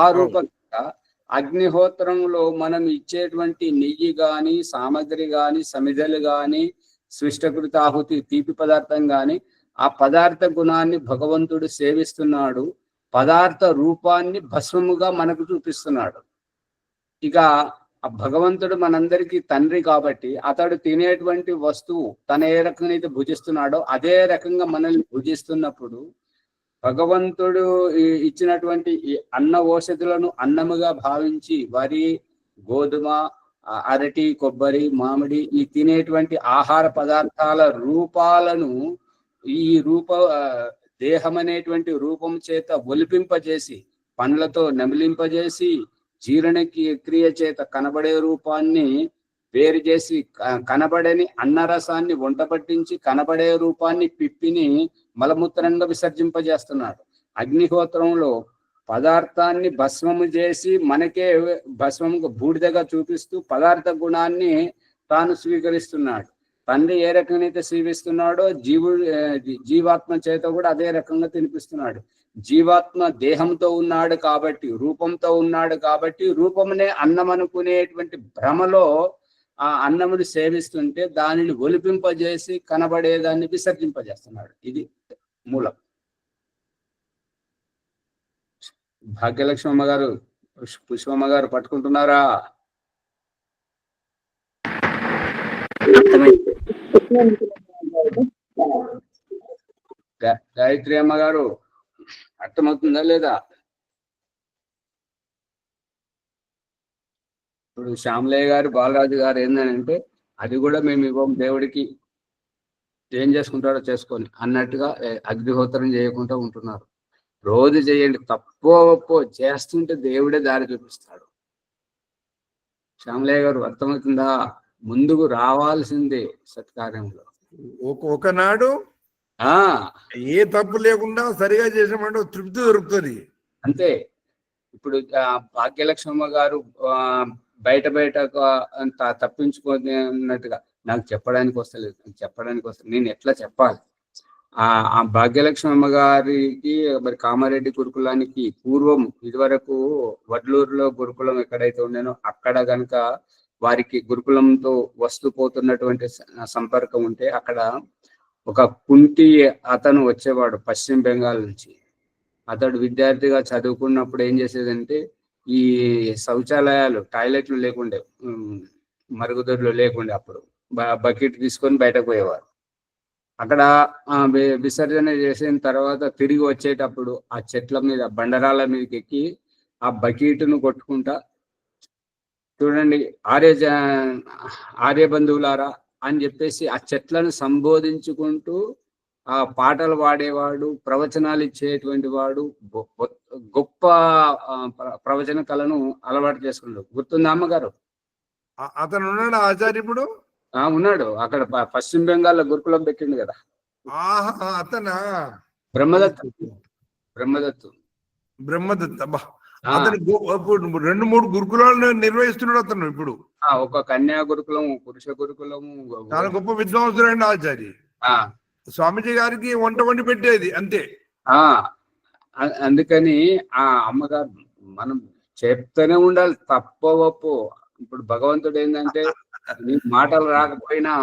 ఆ రూపంగా అగ్నిహోత్రంలో మనం ఇచ్చేటువంటి నెయ్యి గాని, సామగ్రి గాని, సమిధలు గాని, స్విష్టకృత ఆహుతి తీపి పదార్థం గాని, ఆ పదార్థ గుణాన్ని భగవంతుడు సేవిస్తున్నాడు. పదార్థ రూపాన్ని భస్మముగా మనకు చూపిస్తున్నాడు. ఇక ఆ భగవంతుడు మనందరికీ తండ్రి కాబట్టి అతడు తినేటువంటి వస్తువు తన ఏ రకంగా అయితే భుజిస్తున్నాడో అదే రకంగా మనల్ని భుజిస్తున్నప్పుడు భగవంతుడు ఇచ్చినటువంటి ఈ అన్న ఔషధులను అన్నముగా భావించి వరి, గోధుమ, అరటి, కొబ్బరి, మామిడి ఈ తినేటువంటి ఆహార పదార్థాల రూపాలను ఈ దేహం అనేటువంటి రూపం చేత ఒలిపింపజేసి, పండ్లతో నమిలింపజేసి, జీర్ణ క్రియ చేత కనబడే రూపాన్ని వేరు చేసి, కనబడని అన్నరసాన్ని వంట పట్టించి కనబడే రూపాన్ని పిప్పిని మలమూత్రంగా విసర్జింపజేస్తున్నాడు. అగ్నిహోత్రంలో పదార్థాన్ని భస్మము చేసి మనకే భస్మము బూడిదగా చూపిస్తూ పదార్థ గుణాన్ని తాను స్వీకరిస్తున్నాడు. తండ్రి ఏ రకంగా అయితే సేవిస్తున్నాడో జీవాత్మ చేత కూడా అదే రకంగా తినిపిస్తున్నాడు. జీవాత్మ దేహంతో ఉన్నాడు కాబట్టి, రూపంతో ఉన్నాడు కాబట్టి, రూపమునే అన్నం అనుకునేటువంటి భ్రమలో ఆ అన్నముని సేవిస్తుంటే దానిని ఒలిపింపజేసి కనబడేదాన్ని విసర్జింపజేస్తున్నాడు. ఇది మూలం. భాగ్యలక్ష్మమ్మ గారు, పుష్పమ్మ గారు పట్టుకుంటున్నారా? గాయత్రి అమ్మ గారు అర్థమవుతుందా లేదా? ఇప్పుడు శ్యామలయ్య గారు, బాలరాజు గారు ఏంటంటే అది కూడా మేము ఇవ్వం దేవుడికి, ఏం చేసుకుంటాడో చేసుకొని అన్నట్టుగా అగ్నిహోత్రం చేయకుండా ఉంటున్నారు. రోజు చేయండి, తప్పో ఒప్పో చేస్తుంటే దేవుడే దారి చూపిస్తాడు. శ్యామలయ్య గారు అర్థమవుతుందా? ముందుకు రావాల్సిందే సత్కార్యంలో. ఒకనాడు ఆ ఏ తప్పు లేకుండా సరిగా చేసామంటే తృప్తి దొరుకుతుంది అంతే. ఇప్పుడు భాగ్యలక్ష్మమ్మ గారు బయట తప్పించుకున్నట్టుగా నాకు చెప్పడానికి వస్తలేదు, నేను ఎట్లా చెప్పాలి? ఆ భాగ్యలక్ష్మమ్మ గారికి మరి కామారెడ్డి గురుకులానికి పూర్వం ఇదివరకు వడ్లూరులో గురుకులం ఎక్కడైతే ఉండేనో అక్కడ గనక వారికి గురుకులంతో వస్తూ పోతున్నటువంటి సంపర్కం ఉంటే అక్కడ ఒక కుంటి అతను వచ్చేవాడు పశ్చిమ బెంగాల్ నుంచి. అతడు విద్యార్థిగా చదువుకున్నప్పుడు ఏం చేసేదంటే ఈ శౌచాలయాలు, టాయిలెట్లు లేకుండే, మరుగుదొడ్లు లేకుండే, అప్పుడు బకెట్ తీసుకొని బయటకు పోయేవారు. అక్కడ విసర్జన చేసిన తర్వాత తిరిగి వచ్చేటప్పుడు ఆ చెట్ల మీద, బండరాల మీదకి ఎక్కి ఆ బకెట్ను కొట్టుకుంటా, చూడండి ఆర్య బంధువులారా అని చెప్పేసి ఆ చెట్లను సంబోధించుకుంటూ ఆ పాటలు పాడేవాడు, ప్రవచనాలు ఇచ్చేటువంటి వాడు, గొప్ప ప్రవచన కళను అలవాటు చేసుకున్నాడు. గుర్తుందా అమ్మగారు? అతను ఉన్నాడు ఆచార్య ఇప్పుడు? ఉన్నాడు. అక్కడ పశ్చిమ బెంగాల్లో గురుకులం పెట్టిండు కదా. అతనా? బ్రహ్మదత్. అతను 2-3 గురుకులాలను నిర్వహిస్తున్నాడు అతను ఇప్పుడు. ఒక కన్యా గురుకులము, పురుష గురుకులము. చాలా గొప్ప విద్వాంసుడు ఆచార్య. స్వామిజీ గారికి వంట వండి పెట్టేది అంతే. అందుకని ఆ అమ్మగారు మనం చెప్తూనే ఉండాలి, తప్పవప్పు. ఇప్పుడు భగవంతుడు ఏంటంటే నీ మాటలు రాకపోయినా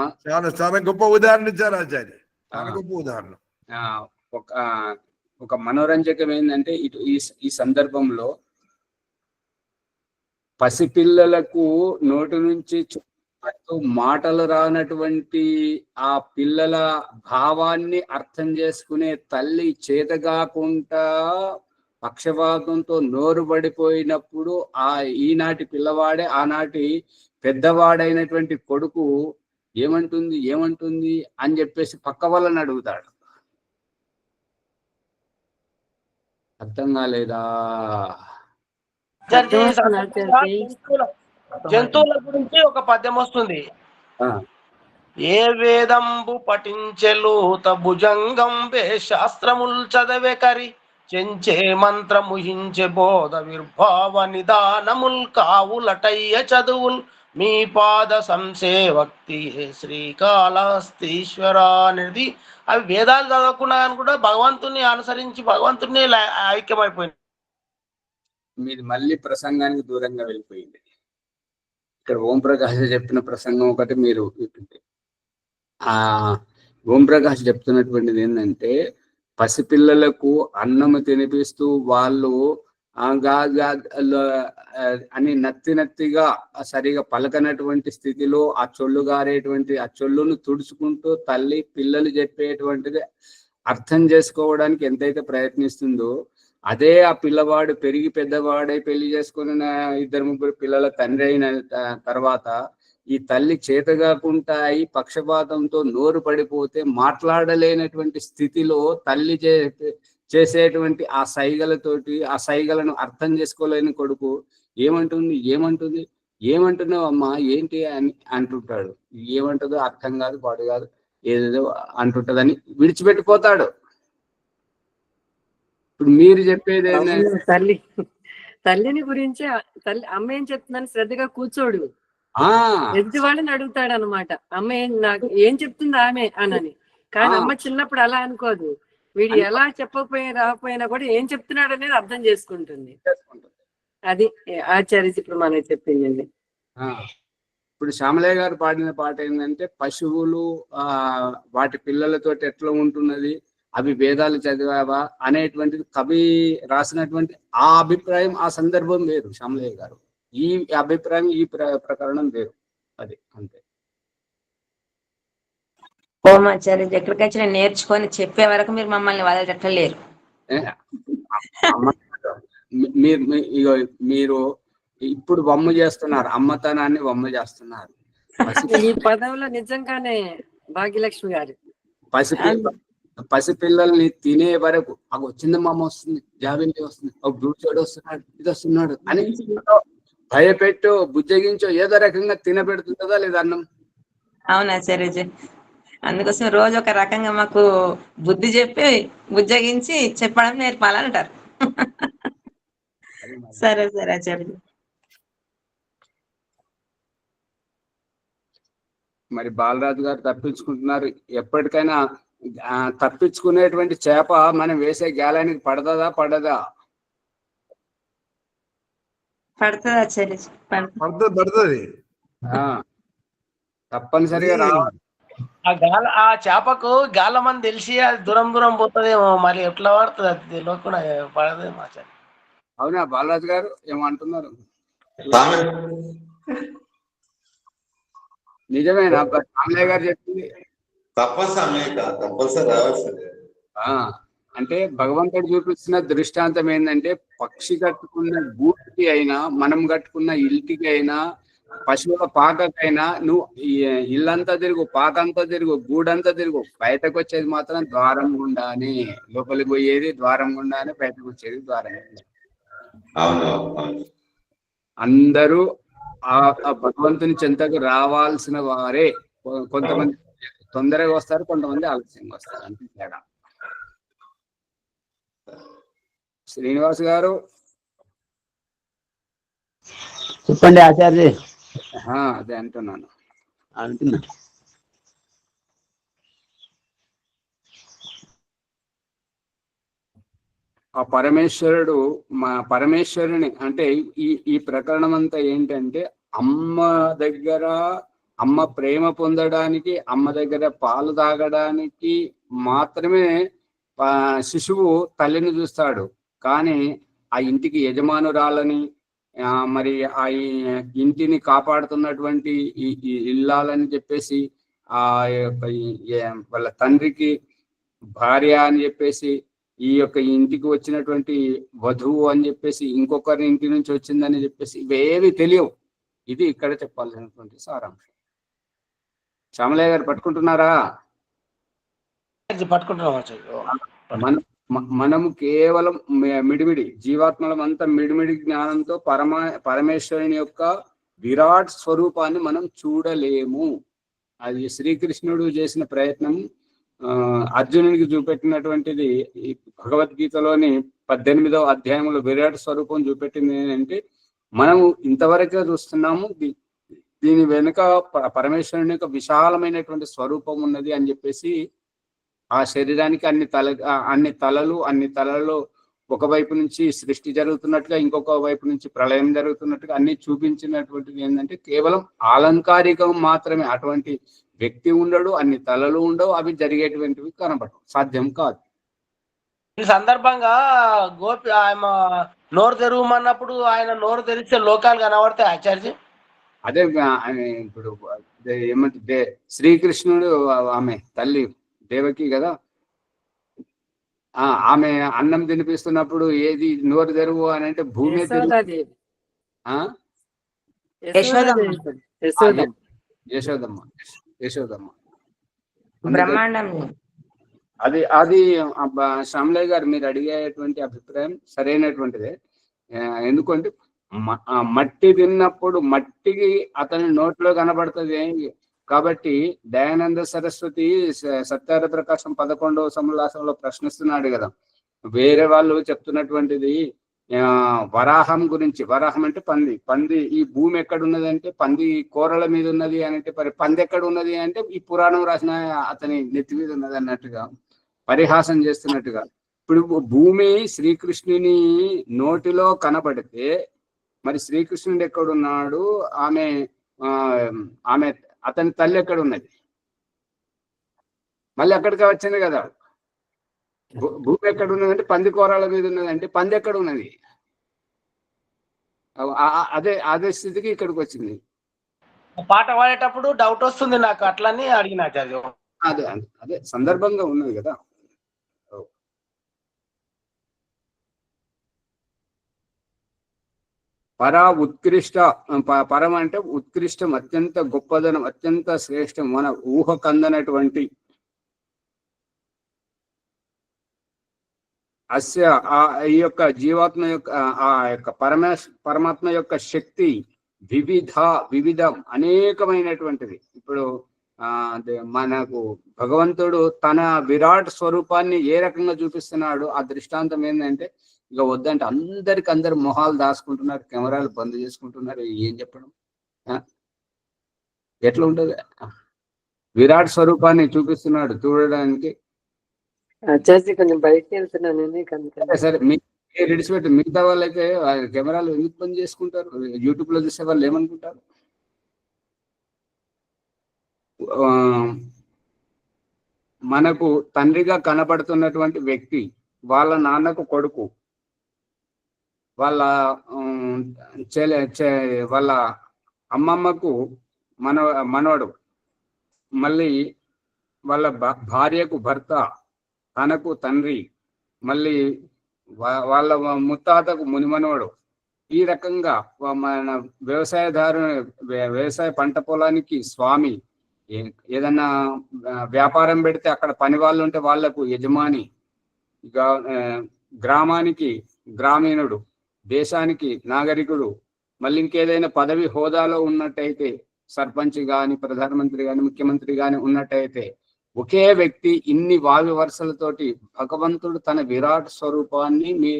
చాలా గొప్ప ఉదాహరణ ఇచ్చారు ఆచార్య, చాలా గొప్ప ఉదాహరణ. ఒక మనోరంజకం ఏంటంటే ఈ సందర్భంలో పసిపిల్లలకు నోటి నుంచి మాటలు రానటువంటి ఆ పిల్లల భావాన్ని అర్థం చేసుకునే తల్లి చేతగాకుండా పక్షపాతంతో నోరు పడిపోయినప్పుడు ఈనాటి పిల్లవాడే ఆనాటి పెద్దవాడైనటువంటి కొడుకు ఏమంటుంది అని చెప్పేసి పక్క వాళ్ళని అడుగుతాడు. అర్థం కాలేదా? జంతువుల గురించి ఒక పద్యం వస్తుంది. ఏ వేదంబు పఠించెలూత భుజంగం శాస్త్రముల్ చదవే కరి చెంచే మంత్రముహించే బోధ విర్భావ నిదానముల్ కావులటయ్య చదువుల్ మీ పాద సంసేవక్తి శ్రీకాళహస్తీశ్వర అనేది. అవి వేదాలు చదవకుండా కూడా భగవంతుని అనుసరించి భగవంతుని ఐక్యమైపోయింది. మీది మళ్ళీ ప్రసంగానికి దూరంగా వెళ్ళిపోయింది. ఇక్కడ ఓంప్రకాష్ చెప్పిన ప్రసంగం ఒకటి మీరు ఓంప్రకాష్ చెప్తున్నటువంటిది ఏంటంటే పసిపిల్లలకు అన్నము తినిపిస్తూ వాళ్ళు అని నత్తిగా సరిగా పలకనటువంటి స్థితిలో ఆ చొల్లు గారేటువంటి ఆ చొల్లును తుడుచుకుంటూ తల్లి పిల్లలు చెప్పేటువంటిది అర్థం చేసుకోవడానికి ఎంతైతే ప్రయత్నిస్తుందో అదే ఆ పిల్లవాడు పెరిగి పెద్దవాడై పెళ్లి చేసుకున్న 2-3 పిల్లల తండ్రి అయిన తర్వాత ఈ తల్లి చేతగాకుండా అయి పక్షపాతంతో నోరు పడిపోతే మాట్లాడలేనటువంటి స్థితిలో తల్లి చేసేటువంటి ఆ సైగలతోటి ఆ సైగలను అర్థం చేసుకోలేని కొడుకు ఏమంటున్నావు అమ్మా ఏంటి అని అంటుంటాడు. ఏమంటుందో అర్థం కాదు, పాడు కాదు, ఏదేదో అంటుంటదని విడిచిపెట్టిపోతాడు. ఇప్పుడు మీరు చెప్పేది ఏంటంటే తల్లిని గురించి తల్లి అమ్మ ఏం చెప్తుందని శ్రద్ధగా కూర్చోడు, ఎదుటి వాళ్ళని అడుగుతాడు అనమాట. అమ్మ నాకు ఏం చెప్తుంది ఆమె అనని. కానీ అమ్మ చిన్నప్పుడు అలా అనుకోదు, వీడు ఎలా చెప్పకపోయినా రాకపోయినా కూడా ఏం చెప్తున్నాడు అనేది అర్థం చేసుకుంటుంది. అది ఆచార్య ఇప్పుడు మనకి చెప్పిందండి. ఇప్పుడు శ్యామలయ్య గారు పాడిన పాట ఏంటంటే పశువులు వాటి పిల్లలతో ఎట్లా ఉంటున్నది, అవి వేదాలు చదివావా అనేటువంటిది కవి రాసినటువంటి ఆ అభిప్రాయం ఆ సందర్భం వేరు. శ్యామలయ్య గారు ఈ అభిప్రాయం ఈ ప్రకరణం వేరు. అది అంతే. ఓమాచార్య ఎక్కడికొచ్చి నేర్చుకొని చెప్పే వరకు మీరు మమ్మల్ని వదలట్లేరు. మీరు ఇప్పుడు వమ్ము చేస్తున్నారు, అమ్మతనాన్ని వమ్ము చేస్తున్నారు. ఈ పదంలో నిజంగానే భాగ్యలక్ష్మి గారు పసిపిల్లల్ని తినే వరకు అవి వచ్చింది అమ్మ వస్తుంది, జాబిల్లి వస్తుంది, బ్రూచోడు వస్తున్నాడు, ఇది వస్తున్నాడు అని భయపెట్టు బుజ్జగించో ఏదో రకంగా తినబెడుతుందా లేదా అన్నం. అవునా సరేజీ, అందుకోసం రోజు ఒక రకంగా మాకు బుద్ధి చెప్పి బుజ్జగించి చెప్పడం నేర్పాలంటారు. సరే సరే ఆచార్య. మరి బాలరాజు గారు తప్పించుకుంటున్నారు. ఎప్పటికైనా తప్పించుకునేటువంటి చేప మనం వేసే గాలానికి పడదా పడదా? పడుతుంది ఆచార్య, పడుతుంది. తప్పనిసరిగా రావాలి. ఆ చేపకు గాలం అని తెలిసి అది దూరం దూరం పోతుందేమో, మరి ఎట్లా పడుతుంది అది తెలియకుండా పడదేమో ఆచార్య. అవునా బాలరాజు గారు ఏమంటున్నారు? నిజమేనా శ్యామలయ్య గారు చెప్పింది? అంటే భగవంతుడు చూపిస్తున్న దృష్టాంతం ఏంటంటే పక్షి కట్టుకున్న గూటికి అయినా మనం కట్టుకున్న ఇంటికి అయినా పశువుల పాకకైనా నువ్వు ఇల్లంతా తిరుగు, పాకంతా తిరుగు, గూడంతా తిరుగు, బయటకు వచ్చేది మాత్రం ద్వారం గుండానే. లోపలికి పోయేది ద్వారం గుండానే, బయటకు వచ్చేది ద్వారం గుండా. అందరూ ఆ భగవంతుని చెంతకు రావాల్సిన వారే. కొంతమంది తొందరగా వస్తారు, కొంతమంది ఆలస్యంగా వస్తారు, అంతే తేడా. శ్రీనివాస్ గారు చెప్పండి ఆచార్య. అదే అంటున్నాను. ఆ పరమేశ్వరుడు పరమేశ్వరుని అంటే ఈ ప్రకరణం అంతా ఏంటంటే అమ్మ ప్రేమ పొందడానికి, అమ్మ దగ్గర పాలు తాగడానికి మాత్రమే శిశువు తల్లిని చూస్తాడు. కానీ ఆ ఇంటికి యజమానురాలని, మరి ఆ ఇంటిని కాపాడుతున్నటువంటి ఈ ఇల్లాలని చెప్పేసి, ఆ వాళ్ళ తండ్రికి భార్య అని చెప్పేసి, ఈ యొక్క ఇంటికి వచ్చినటువంటి వధువు అని చెప్పేసి, ఇంకొకరి ఇంటి నుంచి వచ్చిందని చెప్పేసి ఇవేవి తెలియవు. ఇది ఇక్కడ చెప్పాల్సినటువంటి సారాంశం. శ్యామలయ్య గారు పట్టుకుంటున్నారా? మనము కేవలం మిడిమిడి జీవాత్మలం అంతా మిడిమిడి జ్ఞానంతో పరమేశ్వరుని యొక్క విరాట్ స్వరూపాన్ని మనం చూడలేము. అది శ్రీకృష్ణుడు చేసిన ప్రయత్నం. అర్జునునికి చూపెట్టినటువంటిది ఈ భగవద్గీతలోని 18వ అధ్యాయంలో విరాట్ స్వరూపం చూపెట్టింది ఏంటంటే, మనము ఇంతవరకే చూస్తున్నాము, దీని వెనుక పరమేశ్వరుని యొక్క విశాలమైనటువంటి స్వరూపం ఉన్నది అని చెప్పేసి, ఆ శరీరానికి అన్ని తలలు ఒకవైపు నుంచి సృష్టి జరుగుతున్నట్టుగా, ఇంకొక వైపు నుంచి ప్రళయం జరుగుతున్నట్టుగా అన్ని చూపించినటువంటిది ఏంటంటే కేవలం ఆలంకారికం మాత్రమే. అటువంటి వ్యక్తి ఉండడు, అన్ని తలలు ఉండవు, అవి జరిగేటువంటివి కనబడవు, సాధ్యం కాదు. ఈ సందర్భంగా గోపి ఆయన నోరు తెరవమన్నప్పుడు ఆయన నోరు తెరిస్తే లోకాలు కనబడతాయి ఆచార్య. అదే ఇప్పుడు ఏమంటే శ్రీకృష్ణుడు ఆమె తల్లి దేవకి కదా, ఆమె అన్నం తినిపిస్తున్నప్పుడు ఏది నోరు తెరువు అని అంటే భూమి యశోదమ్మ అది శ్యామలయ్య గారు మీరు అడిగేటువంటి అభిప్రాయం సరైనటువంటిదే. ఎందుకంటే మట్టి తిన్నప్పుడు మట్టికి అతని నోట్లో కనబడుతుంది కాబట్టి దయానంద సరస్వతి సత్యార ప్రకాశం 11వ సముల్లాసంలో ప్రశ్నిస్తున్నాడు కదా, వేరే వాళ్ళు చెప్తున్నటువంటిది వరాహం గురించి. వరాహం అంటే పంది. పంది ఈ భూమి ఎక్కడ ఉన్నది అంటే పంది కోరల మీద ఉన్నది అని అంటే, పంది ఎక్కడ ఉన్నది అంటే ఈ పురాణం రాసిన అతని నెత్తి మీద ఉన్నది అన్నట్టుగా పరిహాసం చేస్తున్నట్టుగా. ఇప్పుడు భూమి శ్రీకృష్ణుని నోటిలో కనబడితే మరి శ్రీకృష్ణుడు ఎక్కడున్నాడు, ఆమె అతని తల్లి ఎక్కడ ఉన్నది, మళ్ళీ అక్కడికి వచ్చింది కదా. భూమి ఎక్కడ ఉన్నదంటే పంది కోరాల మీద ఉన్నదంటే పంది ఎక్కడ ఉన్నది, అదే స్థితికి ఇక్కడికి వచ్చింది. పాట పాడేటప్పుడు డౌట్ వస్తుంది నాకు, అట్లని అడిగిన ఆచార్య. అదే సందర్భంగా ఉన్నది కదా. పరం అంటే ఉత్కృష్టం, అత్యంత గొప్పదనం, అత్యంత శ్రేష్టం, మన ఊహకందనటువంటి ఈ యొక్క జీవాత్మ యొక్క ఆ యొక్క పరమాత్మ యొక్క శక్తి వివిధం అనేకమైనటువంటిది. ఇప్పుడు మనకు భగవంతుడు తన విరాట్ స్వరూపాన్ని ఏ రకంగా చూపిస్తున్నాడు, ఆ దృష్టాంతం ఏంటంటే, ఇక వద్దంటే అందరు మొహాలు దాచుకుంటున్నారు, కెమెరాలు బంద్ చేసుకుంటున్నారు. ఏం చెప్పడం, ఎట్లా ఉంటుంది? విరాట్ స్వరూపాన్ని చూపిస్తున్నాడు చూడడానికి. కొంచెం బయటకి వెళ్తున్నాను. సరే, విడిచిపెట్టి మిగతా వాళ్ళైతే కెమెరాలు ఎందుకు బంద్ చేసుకుంటారు? యూట్యూబ్ లో చూసే వాళ్ళు ఏమనుకుంటారు? మనకు తండ్రిగా కనబడుతున్నటువంటి వ్యక్తి వాళ్ళ నాన్నకు కొడుకు, వాళ్ళ వాళ్ళ అమ్మమ్మకు మనవడు, మళ్ళీ వాళ్ళ భార్యకు భర్త, తనకు తండ్రి, మళ్ళీ వాళ్ళ ముత్తాతకు మునిమనవడు. ఈ రకంగా మన వ్యవసాయ పంట పొలానికి స్వామి, ఏదన్నా వ్యాపారం పెడితే అక్కడ పని వాళ్ళు ఉంటే వాళ్లకు యజమాని, గ్రామానికి గ్రామీణుడు, దేశానికి నాగరికుడు, మళ్ళీ ఇంకేదైనా పదవి హోదాలో ఉన్నట్టయితే సర్పంచ్ గాని, ప్రధానమంత్రి గాని, ముఖ్యమంత్రి గాని ఉన్నట్టయితే ఒకే వ్యక్తి ఇన్ని వావి వరుసలతోటి భగవంతుడు తన విరాట్ స్వరూపాన్ని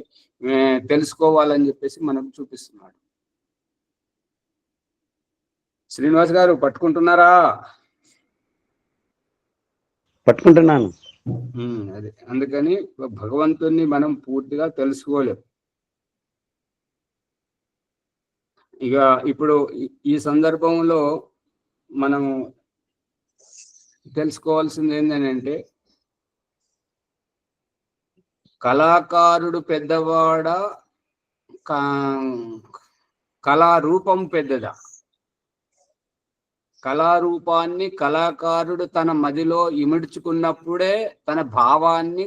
తెలుసుకోవాలని చెప్పేసి మనకు చూపిస్తున్నాడు. శ్రీనివాస్ గారు పట్టుకుంటున్నారా? పట్టుకుంటున్నాను. అదే, అందుకని భగవంతుణ్ణి మనం పూర్తిగా తెలుసుకోలేం. ఇక ఇప్పుడు ఈ సందర్భంలో మనము తెలుసుకోవాల్సింది ఏంటంటే, కళాకారుడు పెద్దవాడా, కళారూపం పెద్దదా? కళారూపాన్ని కళాకారుడు తన మదిలో ఇమిడ్చుకున్నప్పుడే తన భావాన్ని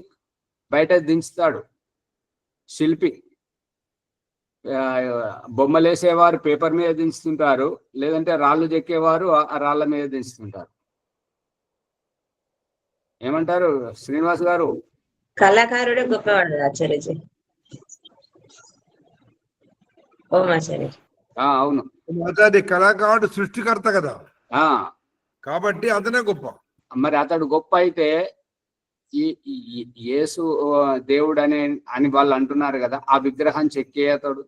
బయట దించుతాడు. శిల్పి, బొమ్మలేసేవారు పేపర్ మీద దించుతుంటారు, లేదంటే రాళ్ళు చెక్కేవారు ఆ రాళ్ళ మీద దించుతుంటారు. ఏమంటారు శ్రీనివాస్ గారు? కళాకారుడే గొప్పవాడు ఆచార్యజీ. అవును, కళాకారుడు సృష్టికర్త కదా, కాబట్టి అతనే గొప్ప. మరి అతడు గొప్ప అయితే ఈ యేసు దేవుడు అని వాళ్ళు అంటున్నారు కదా, ఆ విగ్రహం చెక్కే అతడు,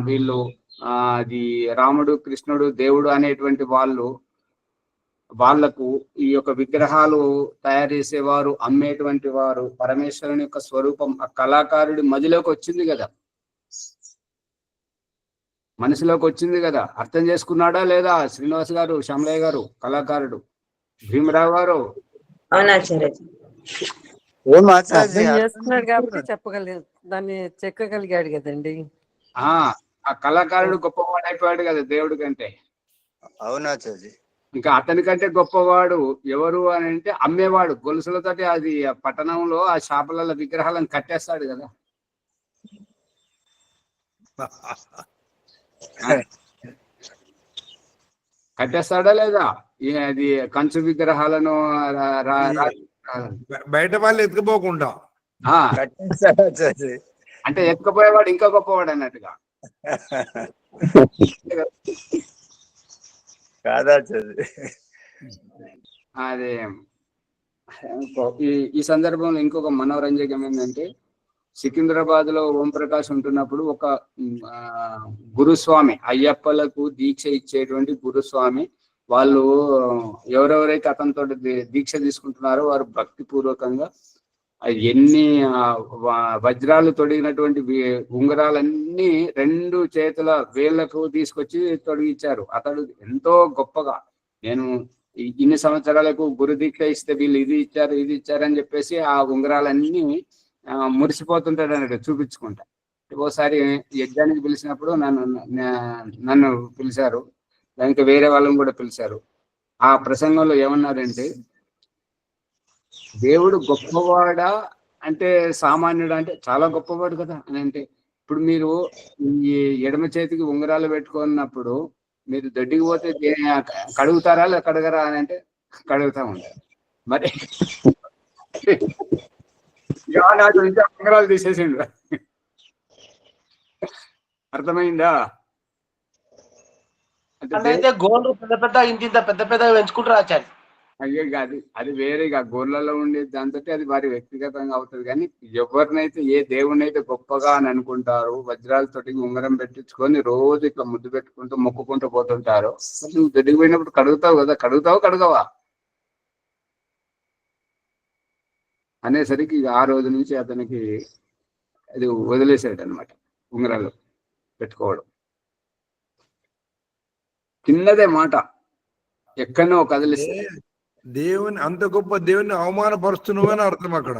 వీళ్ళు అది రాముడు కృష్ణుడు దేవుడు అనేటువంటి వాళ్లకు ఈ యొక్క విగ్రహాలు తయారు చేసేవారు, అమ్మేటువంటి వారు, పరమేశ్వరుని యొక్క స్వరూపం ఆ కళాకారుడి మదిలోకి వచ్చింది కదా, మనసులోకి వచ్చింది కదా. అర్థం చేసుకున్నాడా లేదా శ్రీనివాస్ గారు, శ్యామలయ్య గారు? కళాకారుడు భీమరావు గారు చేస్తున్నాడు కాబట్టి చెప్పగలిగాడు, దాన్ని చెక్కగలిగాడు కదండి. ఆ కళాకారుడు గొప్పవాడు అయిపోయాడు కదా దేవుడి కంటే. అవునాచార్య. ఇంకా అతని కంటే గొప్పవాడు ఎవరు అని అంటే అమ్మేవాడు. గొలుసులతోటి అది పట్టణంలో ఆ షాపులలో విగ్రహాలను కట్టేస్తాడు కదా. కట్టేస్తాడా లేదా? అది కంచు విగ్రహాలను బయట వాళ్ళు ఎత్తుకుపోకుండా అంటే ఎత్తుకుపోయేవాడు ఇంకా గొప్పవాడు అన్నట్టుగా. అదే ఈ సందర్భంలో ఇంకొక మనోరంజకం ఏంటంటే, సికింద్రాబాద్ లో ఓంప్రకాష్ ఉంటున్నప్పుడు ఒక గురుస్వామి, అయ్యప్పలకు దీక్ష ఇచ్చేటువంటి గురుస్వామి, వాళ్ళు ఎవరెవరైతే అతనితో దీక్ష తీసుకుంటున్నారో వారు భక్తి పూర్వకంగా ఎన్ని వజ్రాలు తొడిగినటువంటి ఉంగరాలన్నీ 2 చేతుల వేళ్లకు తీసుకొచ్చి తొడిగించారు. అతడు ఎంతో గొప్పగా, నేను ఇన్ని సంవత్సరాలకు గురు దీక్ష ఇస్తే వీళ్ళు ఇది ఇచ్చారు అని చెప్పేసి ఆ ఉంగరాలన్నీ మురిసిపోతుంటాడు అన్నట్టు చూపించుకుంటా. ఓసారి యజ్ఞానికి పిలిచినప్పుడు నన్ను పిలిచారు, దానికి వేరే వాళ్ళని కూడా పిలిచారు. ఆ ప్రసంగంలో ఏమన్నారంటే, దేవుడు గొప్పవాడా అంటే సామాన్యుడా అంటే చాలా గొప్పవాడు కదా అని అంటే, ఇప్పుడు మీరు ఈ ఎడమ చేతికి ఉంగరాలు పెట్టుకున్నప్పుడు మీరు దొడ్డికి పోతే కడుగుతారా లేదా కడగరా అని అంటే కడుగుతా ఉంటారు. మరి నాటి నుంచి ఉంగరాలు తీసేసిండు. అర్థమైందా? అంటే గోళ్ళు పెద్ద పెద్ద పెంచుకుంటారు ఆచార్య. అయ్యే కాదు, అది వేరేగా గోర్లలో ఉండేది. దాంతో అది వారి వ్యక్తిగతంగా అవుతుంది. కానీ ఎవరినైతే ఏ దేవుడిని అయితే గొప్పగా అని అనుకుంటారు, వజ్రాలతోటి ఉంగరం పెట్టించుకొని రోజు ఇట్లా ముద్దు పెట్టుకుంటూ మొక్కుకుంటూ పోతుంటారు, నువ్వు దొడ్డికి పోయినప్పుడు కడుగుతావు కదా, కడుగవా అనేసరికి ఆ రోజు నుంచి అతనికి అది వదిలేసాడు అనమాట, ఉంగరాలు పెట్టుకోవడం. చిన్నదే మాట ఎక్కడనో కదిలిస్తే దేవుని, అంత గొప్ప దేవుని అవమానపరుస్తున్నావని అర్థం. అక్కడ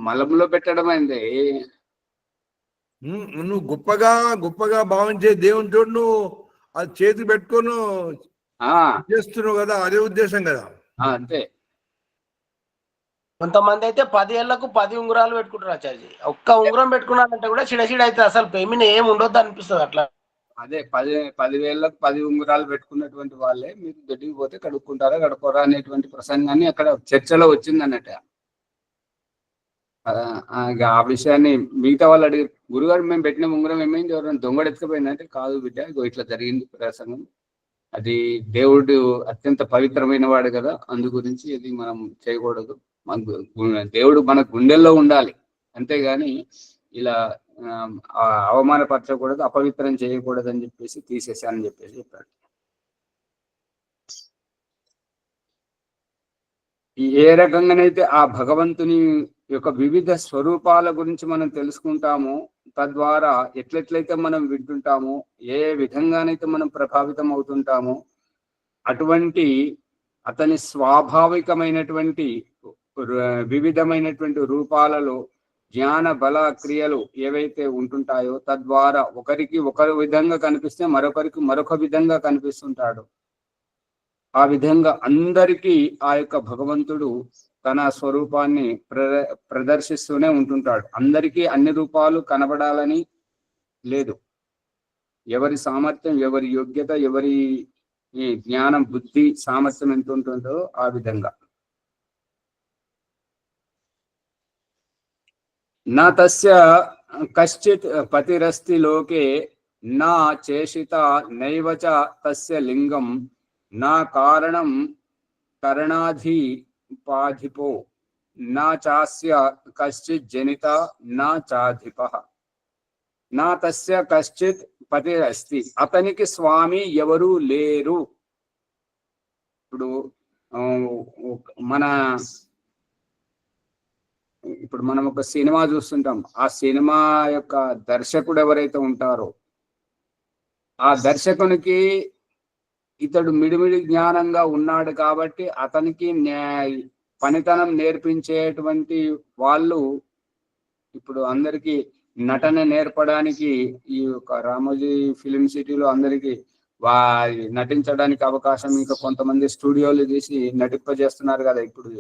మలంలో పెట్టడం అయింది. నువ్వు గొప్పగా భావించే దేవుని చోటు నువ్వు అది చేతి పెట్టుకొని చేస్తున్నావు కదా, అదే ఉద్దేశం కదా. అంతే. కొంతమంది అయితే 10 ఏళ్లకు 10 ఉంగరాలు పెట్టుకుంటారు ఆచార్య. ఒక్క ఉంగరం పెట్టుకున్నారంటే కూడా చిడచిడ అయితే అసలు పేమిన ఏమి ఉండొద్దు అనిపిస్తుంది. అట్లా అదే 10,000లకు 10 ఉంగరాలు పెట్టుకున్నటువంటి వాళ్ళే మీరు దొడ్డికి పోతే కడుక్కుంటారా కడుక్కోరా అనేటువంటి ప్రసంగాన్ని అక్కడ చర్చలో వచ్చింది అన్నట్టు. ఆ విషయాన్ని మిగతా వాళ్ళు అడిగారు, గురుగారు మేము పెట్టిన ఉంగరం ఏమైంది, ఎవరైనా దొంగడు ఎత్తుకుపోయిందంటే కాదు బిడ్డ, ఇట్లా జరిగింది ప్రసంగం, అది దేవుడు అత్యంత పవిత్రమైన వాడు కదా, అందు గురించి ఇది మనం చేయకూడదు, దేవుడు మన గుండెల్లో ఉండాలి, అంతేగాని ఇలా అవమానపరచకూడదు, అపవిత్రం చేయకూడదు అని చెప్పేసి తీసేశానని చెప్పేసి చెప్పాడు. ఏ రకంగానైతే ఆ భగవంతుని యొక్క వివిధ స్వరూపాల గురించి మనం తెలుసుకుంటామో, తద్వారా ఎట్లెట్లయితే మనం వింటుంటామో, ఏ విధంగానైతే మనం ప్రభావితం అవుతుంటామో, అటువంటి అతని స్వాభావికమైనటువంటి వివిధమైనటువంటి రూపాలలో జ్ఞాన బల క్రియలు ఏవైతే ఉంటుంటాయో, తద్వారా ఒకరికి ఒక విధంగా కనిపిస్తే మరొకరికి మరొక విధంగా కనిపిస్తుంటాడు. ఆ విధంగా అందరికీ ఆ యొక్క భగవంతుడు తన స్వరూపాన్ని ప్రదర్శిస్తూనే ఉంటుంటాడు. అందరికీ అన్ని రూపాలు కనబడాలని లేదు. ఎవరి సామర్థ్యం, ఎవరి యోగ్యత, ఎవరి జ్ఞానం, బుద్ధి, సామర్థ్యం ఎంత ఉంటుందో ఆ విధంగా. నా తస్య కశ్చిత్ పతిరస్తి లోకే నా చేషిత నైవ చ తస్య లింగం నా కారణం కరణాధిపాధిపో నా చాస్య కశ్చిత్ జనిత నా చాధిపః. నా తస్య కశ్చిత్ పతిరస్తి, అతనికి స్వామి ఎవరు లేరు. ఇప్పుడు మనం ఒక సినిమా చూస్తుంటాం, ఆ సినిమా యొక్క దర్శకుడు ఎవరైతే ఉంటారో, ఆ దర్శకునికి ఇతడు మిడిమిడి జ్ఞానంగా ఉన్నాడు కాబట్టి అతనికి పనితనం నేర్పించేటువంటి వాళ్ళు, ఇప్పుడు అందరికీ నటన నేర్పడానికి ఈ యొక్క రామోజీ ఫిలిం సిటీలో అందరికీ నటించడానికి అవకాశం, ఇంకా కొంతమంది స్టూడియోలు తీసి నటింపజేస్తున్నారు కదా. ఇప్పుడు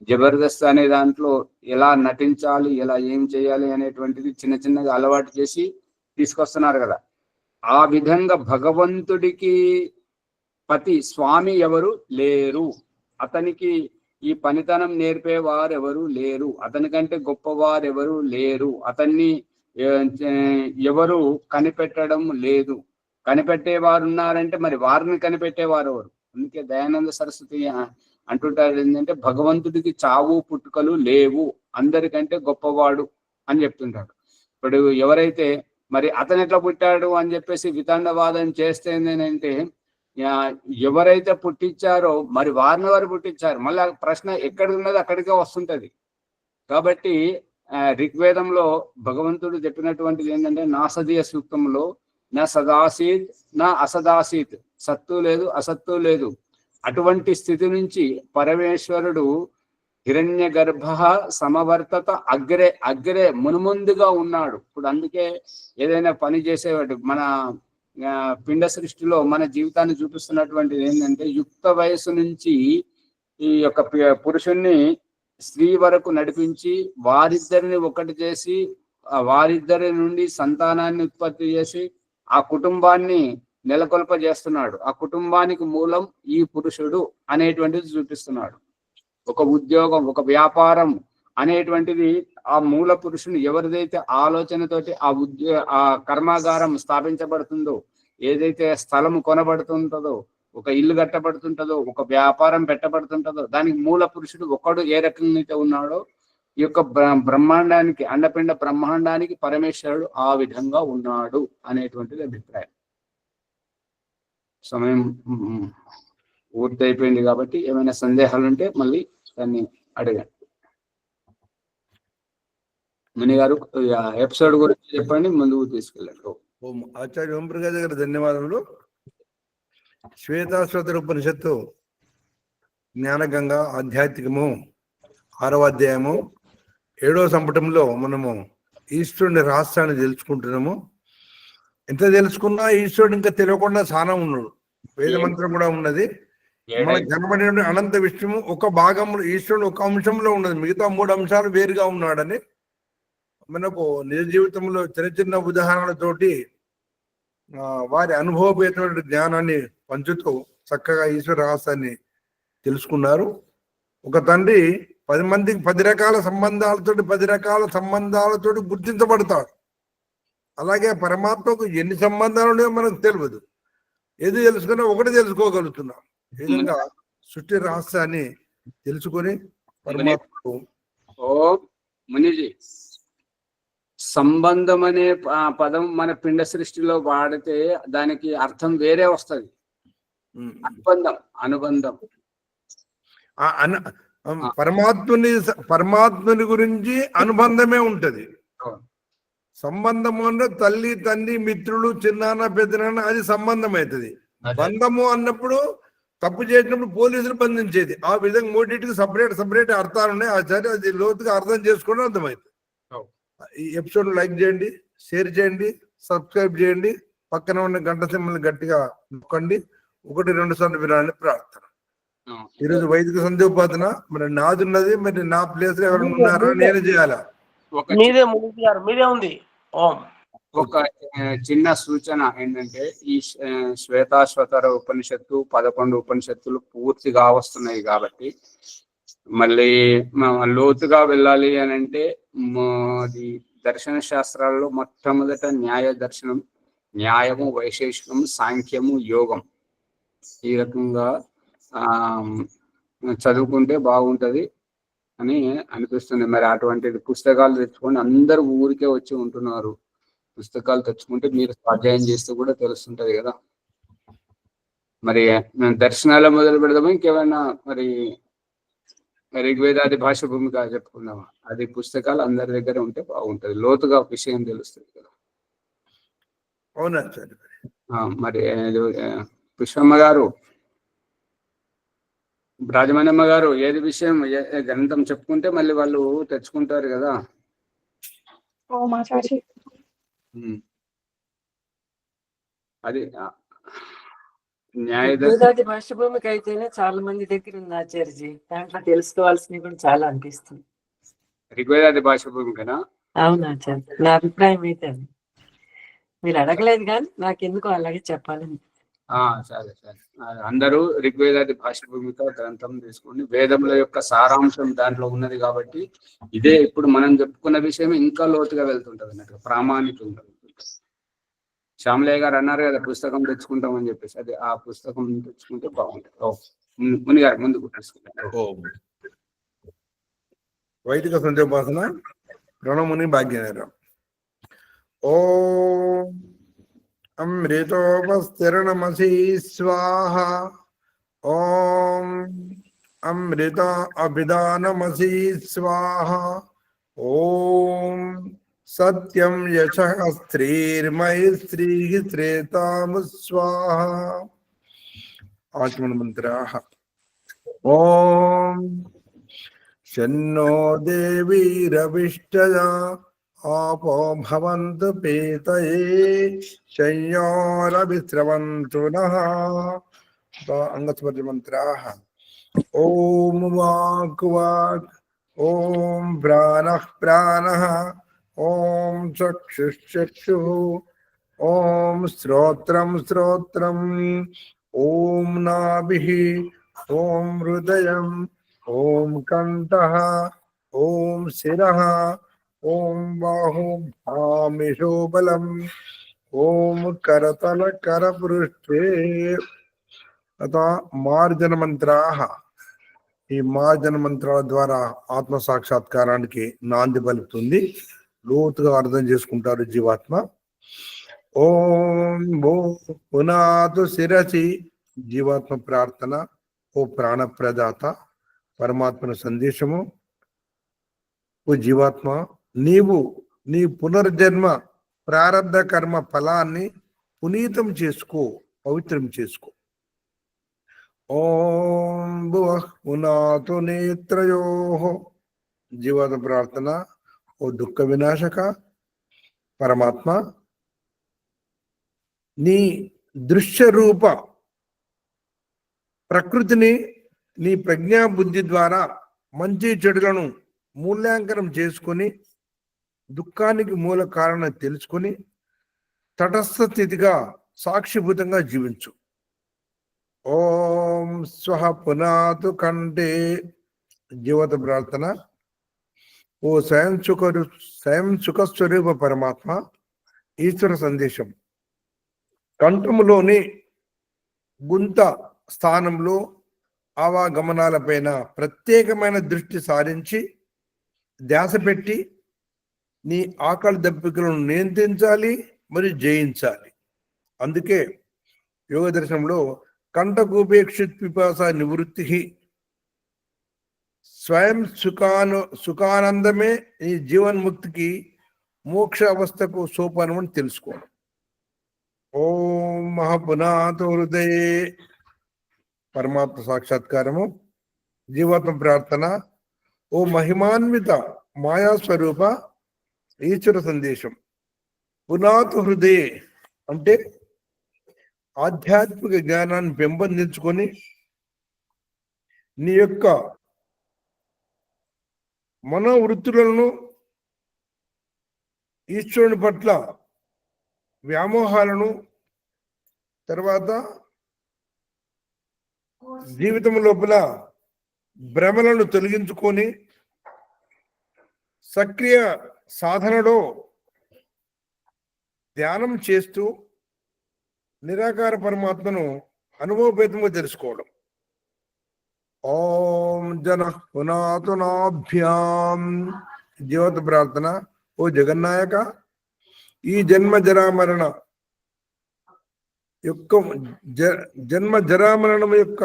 జబర్దస్త్ అనే దాంట్లో ఎలా నటించాలి, ఎలా ఏం చేయాలి అనేటువంటిది చిన్న చిన్నగా అలవాటు చేసి తీసుకొస్తున్నారు కదా. ఆ విధంగా భగవంతుడికి పతి స్వామి ఎవరు లేరు, అతనికి ఈ పనితనం నేర్పేవారు ఎవరు లేరు, అతనికంటే గొప్పవారు ఎవరు లేరు, అతన్ని ఎవరు కనిపెట్టడం లేదు. కనిపెట్టేవారు ఉన్నారంటే మరి వారిని కనిపెట్టేవారు ఎవరు? అందుకే దయానంద సరస్వతి అంటుంటారు ఏంటంటే, భగవంతుడికి చావు పుట్టుకలు లేవు, అందరికంటే గొప్పవాడు అని చెప్తుంటాడు. ఇప్పుడు ఎవరైతే మరి అతను ఎట్లా పుట్టాడు అని చెప్పేసి వితండవాదం చేస్తే ఏంటంటే ఎవరైతే పుట్టించారో మరి వారిని వారు పుట్టించారు, మళ్ళీ ప్రశ్న ఎక్కడికి ఉన్నది అక్కడికే వస్తుంటది. కాబట్టి ఋగ్వేదంలో భగవంతుడు చెప్పినటువంటిది ఏంటంటే నాసదీయ సూక్తంలో నా సదాసీత్ నా అసదాసీత్, సత్తు లేదు అసత్తు లేదు, అటువంటి స్థితి నుంచి పరమేశ్వరుడు హిరణ్య గర్భ సమవర్తత అగ్రే అగ్రే మునుముందుగా ఉన్నాడు. ఇప్పుడు అందుకే ఏదైనా పని చేసేవాడు మన పిండ సృష్టిలో మన జీవితాన్ని చూపిస్తున్నటువంటిది ఏంటంటే యుక్త వయసు నుంచి ఈ యొక్క పురుషుణ్ణి స్త్రీ వరకు నడిపించి వారిద్దరిని ఒకటి చేసి వారిద్దరి నుండి సంతానాన్ని ఉత్పత్తి చేసి ఆ కుటుంబాన్ని నెలకొల్ప చేస్తున్నాడు. ఆ కుటుంబానికి మూలం ఈ పురుషుడు అనేటువంటిది చూపిస్తున్నాడు. ఒక ఉద్యోగం, ఒక వ్యాపారం అనేటువంటిది ఆ మూల పురుషుని ఎవరిదైతే ఆలోచనతోటి ఆ కర్మాగారం స్థాపించబడుతుందో, ఏదైతే స్థలము కొనబడుతుంటుందో, ఒక ఇల్లు కట్టబడుతుంటుందో, ఒక వ్యాపారం పెట్టబడుతుంటుందో, దానికి మూల పురుషుడు ఒకడు ఏ రకంగా అయితే ఉన్నాడో ఈ యొక్క బ్రహ్మాండానికి అండపిండ బ్రహ్మాండానికి పరమేశ్వరుడు ఆ విధంగా ఉన్నాడు అనేటువంటిది అభిప్రాయం. సమయం పూర్తయిపోయింది కాబట్టి ఏమైనా సందేహాలు ఉంటే మళ్ళీ దాన్ని అడగండి. ముని గారు ఎపిసోడ్ గురించి చెప్పండి, ముందుకు తీసుకెళ్ళండి. ఆచార్య ఓంప్రకాష్ గారు ధన్యవాదములు. శ్వేతాశ్వతర ఉపనిషత్తు జ్ఞానగంగ ఆధ్యాత్మికము 6వ అధ్యాయము 7వ సంపుటంలో మనము ఈశ్వరుని రహస్యాన్ని తెలుసుకుంటున్నాము. ఎంత తెలుసుకున్నా ఈశ్వరుడు ఇంకా తెలియకుండా చాలా ఉన్నాడు. వేదమంత్రం కూడా ఉన్నది. మనకు కనబడిన అనంత విషయము ఒక భాగంలో ఈశ్వరుడు ఒక అంశంలో ఉన్నది, మిగతా 3 అంశాలు వేరుగా ఉన్నాడని మనకు నిజ జీవితంలో చిన్న చిన్న ఉదాహరణలతోటి వారి అనుభవపేతమైన జ్ఞానాన్ని పంచుతూ చక్కగా ఈశ్వర రహస్యాన్ని తెలుసుకున్నారు. ఒక తండ్రి 10 మందికి 10 రకాల సంబంధాలతోటి గుర్తించబడతాడు. అలాగే పరమాత్మకు ఎన్ని సంబంధాలు ఉన్నాయో మనకు తెలియదు. ఏది తెలుసుకున్నా ఒకటి తెలుసుకోగలుగుతున్నాం. ఈ విధంగా సృష్టి రహస్యాన్ని తెలుసుకొని పరమాత్మకు మునిజీ సంబంధం అనే పదం మన పిండ సృష్టిలో వాడితే దానికి అర్థం వేరే వస్తుంది. అనుబంధం పరమాత్ముని గురించి అనుబంధమే ఉంటది. సంబంధము అంటే తల్లి తండ్రి మిత్రులు చిన్నాన్న పెద్దనాన్న అది సంబంధం అవుతుంది. బంధము అన్నప్పుడు తప్పు చేసినప్పుడు పోలీసులు బంధించేది. ఆ విధంగా మూడింటికి సపరేట్ అర్థాలు ఉన్నాయి. సరే అది లోతుగా అర్థం చేసుకోవడం అర్థమవుతుంది. ఈ ఎపిసోడ్ లైక్ చేయండి, షేర్ చేయండి, సబ్స్క్రైబ్ చేయండి, పక్కన ఉన్న గంట సింబల్ని గట్టిగా నొక్కండి. 1-2 సార్లు వినాలని ప్రార్థన. ఈరోజు వైదిక సంధ్యోపాసన మరి నాది ఉన్నది, మరి నా ప్లేస్ లో ఎవరైనా ఉన్నారా, నేను చేయాలా? మీదే ఉంది. ఒక చిన్న సూచన ఏంటంటే ఈ శ్వేతాశ్వతర ఉపనిషత్తు 11 ఉపనిషత్తులు పూర్తిగా వస్తున్నాయి కాబట్టి మళ్ళీ లోతుగా వెళ్ళాలి అని అంటే అది దర్శన శాస్త్రాల్లో మొట్టమొదట న్యాయ దర్శనం, న్యాయము, వైశేషికము, సాంఖ్యము, యోగం ఈ రకంగా చదువుకుంటే బాగుంటది అని అనిపిస్తుంది. మరి అటువంటి పుస్తకాలు తెచ్చుకొని అందరూ ఊరికే వచ్చి ఉంటున్నారు. పుస్తకాలు తెచ్చుకుంటే మీరు స్వాధ్యాయం చేస్తే కూడా తెలుస్తుంటది కదా. మరి దర్శనాల మొదలు పెడదామా, ఇంకేమైనా మరి ఋగ్వేదాది భాష భూమిక చెప్పుకుందామా? అది పుస్తకాలు అందరి దగ్గర ఉంటే బాగుంటది, లోతుగా విషయం తెలుస్తుంది కదా. అవునా? మరి పుష్పమ్మ గారు, రాజమణమ్మ గారు, ఏది విషయం గ్రంథం చెప్పుకుంటే మళ్ళీ వాళ్ళు తెచ్చుకుంటారు కదా. అది న్యాయదాది భాష భూమికి అయితేనే చాలా మంది దగ్గర ఉంది ఆచార్యజీ. దాంట్లో తెలుసుకోవాల్సినవి కూడా చాలా అనిపిస్తుంది. ఋగ్వేదాది భాష భూమికనా? అవును ఆచార్య, నా అభిప్రాయం అయితే అది. మీరు అడగలేదు కానీ నాకు ఎందుకో అలాగే చెప్పాలని. సరే సరే, అందరూ ఋగ్వేదాది భాష భూమిక గ్రంథం తీసుకోండి. వేదముల యొక్క సారాంశం దాంట్లో ఉన్నది కాబట్టి ఇదే ఇప్పుడు మనం చెప్పుకున్న విషయం ఇంకా లోతుగా వెళ్తుంటది అన్నట్టు, ప్రామాణికంగా. శ్యామలయ్య గారు అన్నారు కదా పుస్తకం తెచ్చుకుంటామని చెప్పేసి, అది ఆ పుస్తకం తెచ్చుకుంటే బాగుంటుంది. ముని గారు ముందుకు తీసుకుంటారు. వైదిక సంధ్యోపాసన ప్రణముని భాగ్యనగరం. ఓం అమృతోపస్తరణమసి స్వాహ. ఓం అమృత అభిదానమసి స్వాహ. ఓం సత్యం యశః స్త్రీర్మయీ శ్రేతాము స్వాహ. ఆచమన మంత్రాః. ఓం శన్నో దేవీరవిష్టయా आपो भवन्तु पीतये शय्यारविस्रवन्तु नः. अंगस्पर्श मंत्राः. ओम वाक् वाक्. ओम प्राणः प्राणः. ओम चक्षुः चक्षुः. ओम श्रोत्रं श्रोत्रम्. ओम नाभिः. ओम हृदयम्. ओम कण्ठः. ओम शिरः. ओम बाहु भामिषो बलम्. ओम करतल करपृष्ठे अथवा మార్జన మంత్రాః. ఈ మార్జన మంత్రాల ద్వారా ఆత్మ సాక్షాత్కారానికి నాంది పలుకుతుంది. లోతుగా అర్థం చేసుకుంటారు జీవాత్మ. ఓం భూ పునాతు శిరసి. జీవాత్మ ప్రార్థన. ఓ ప్రాణప్రదాత పరమాత్మ సందేశము. ఓ జీవాత్మ, నీవు నీ పునర్జన్మ ప్రారబ్ధ కర్మ ఫలాన్ని పునీతం చేసుకో, పవిత్రం చేసుకో. ఓం భువః పునాతు నేత్రయోః. జీవాత్మ ప్రార్థన. ఓ దుఃఖ వినాశక పరమాత్మ, నీ దృశ్య రూప ప్రకృతిని నీ ప్రజ్ఞా బుద్ధి ద్వారా మంచి చెడులను మూల్యాంకనం చేసుకొని దుఃఖానికి మూల కారణం తెలుసుకొని తటస్థ స్థితిగా సాక్షిభూతంగా జీవించు. ఓం స్వహ పునాతు కంఠే. జీవత ప్రార్థన. ఓ స్వయం సుఖస్వరూప పరమాత్మ, ఈశ్వర సందేశం. కంఠములోని గుంత స్థానంలో ఆవాగమనాలపైన ప్రత్యేకమైన దృష్టి సారించి ధ్యాస పెట్టి నీ ఆకలి దప్పికలను నియంత్రించాలి మరియు జయించాలి. అందుకే యోగ దర్శనంలో కంఠకూపేక్షిత్ పిపాస నివృత్తి, స్వయం సుఖానందమే నీ జీవన్ముక్తికి మోక్ష అవస్థకు సోపానం అని తెలుసుకోవడం. ఓం మహాపునాతు హృదయే. పరమాత్మ సాక్షాత్కారము. జీవాత్మ ప్రార్థన. ఓ మహిమాన్విత మాయాస్వరూప ఈశ్వర సందేశం. పునాతు హృదయే అంటే ఆధ్యాత్మిక జ్ఞానాన్ని పెంపొందించుకొని నీ యొక్క మనోవృత్తులను, ఈశ్వరుని పట్ల వ్యామోహాలను, తర్వాత జీవితం లోపల భ్రమలను తొలగించుకొని సక్రియ సాధనలో ధ్యానం చేస్తూ నిరాకార పరమాత్మను అనుభవపేతంగా తెలుసుకోవడం. ఓం జన పునాతునాభ్యాం. జీవత ప్రార్థన. ఓ జగన్నాయక, ఈ జన్మ జరామరణ యొక్క జన్మ జరామరణం యొక్క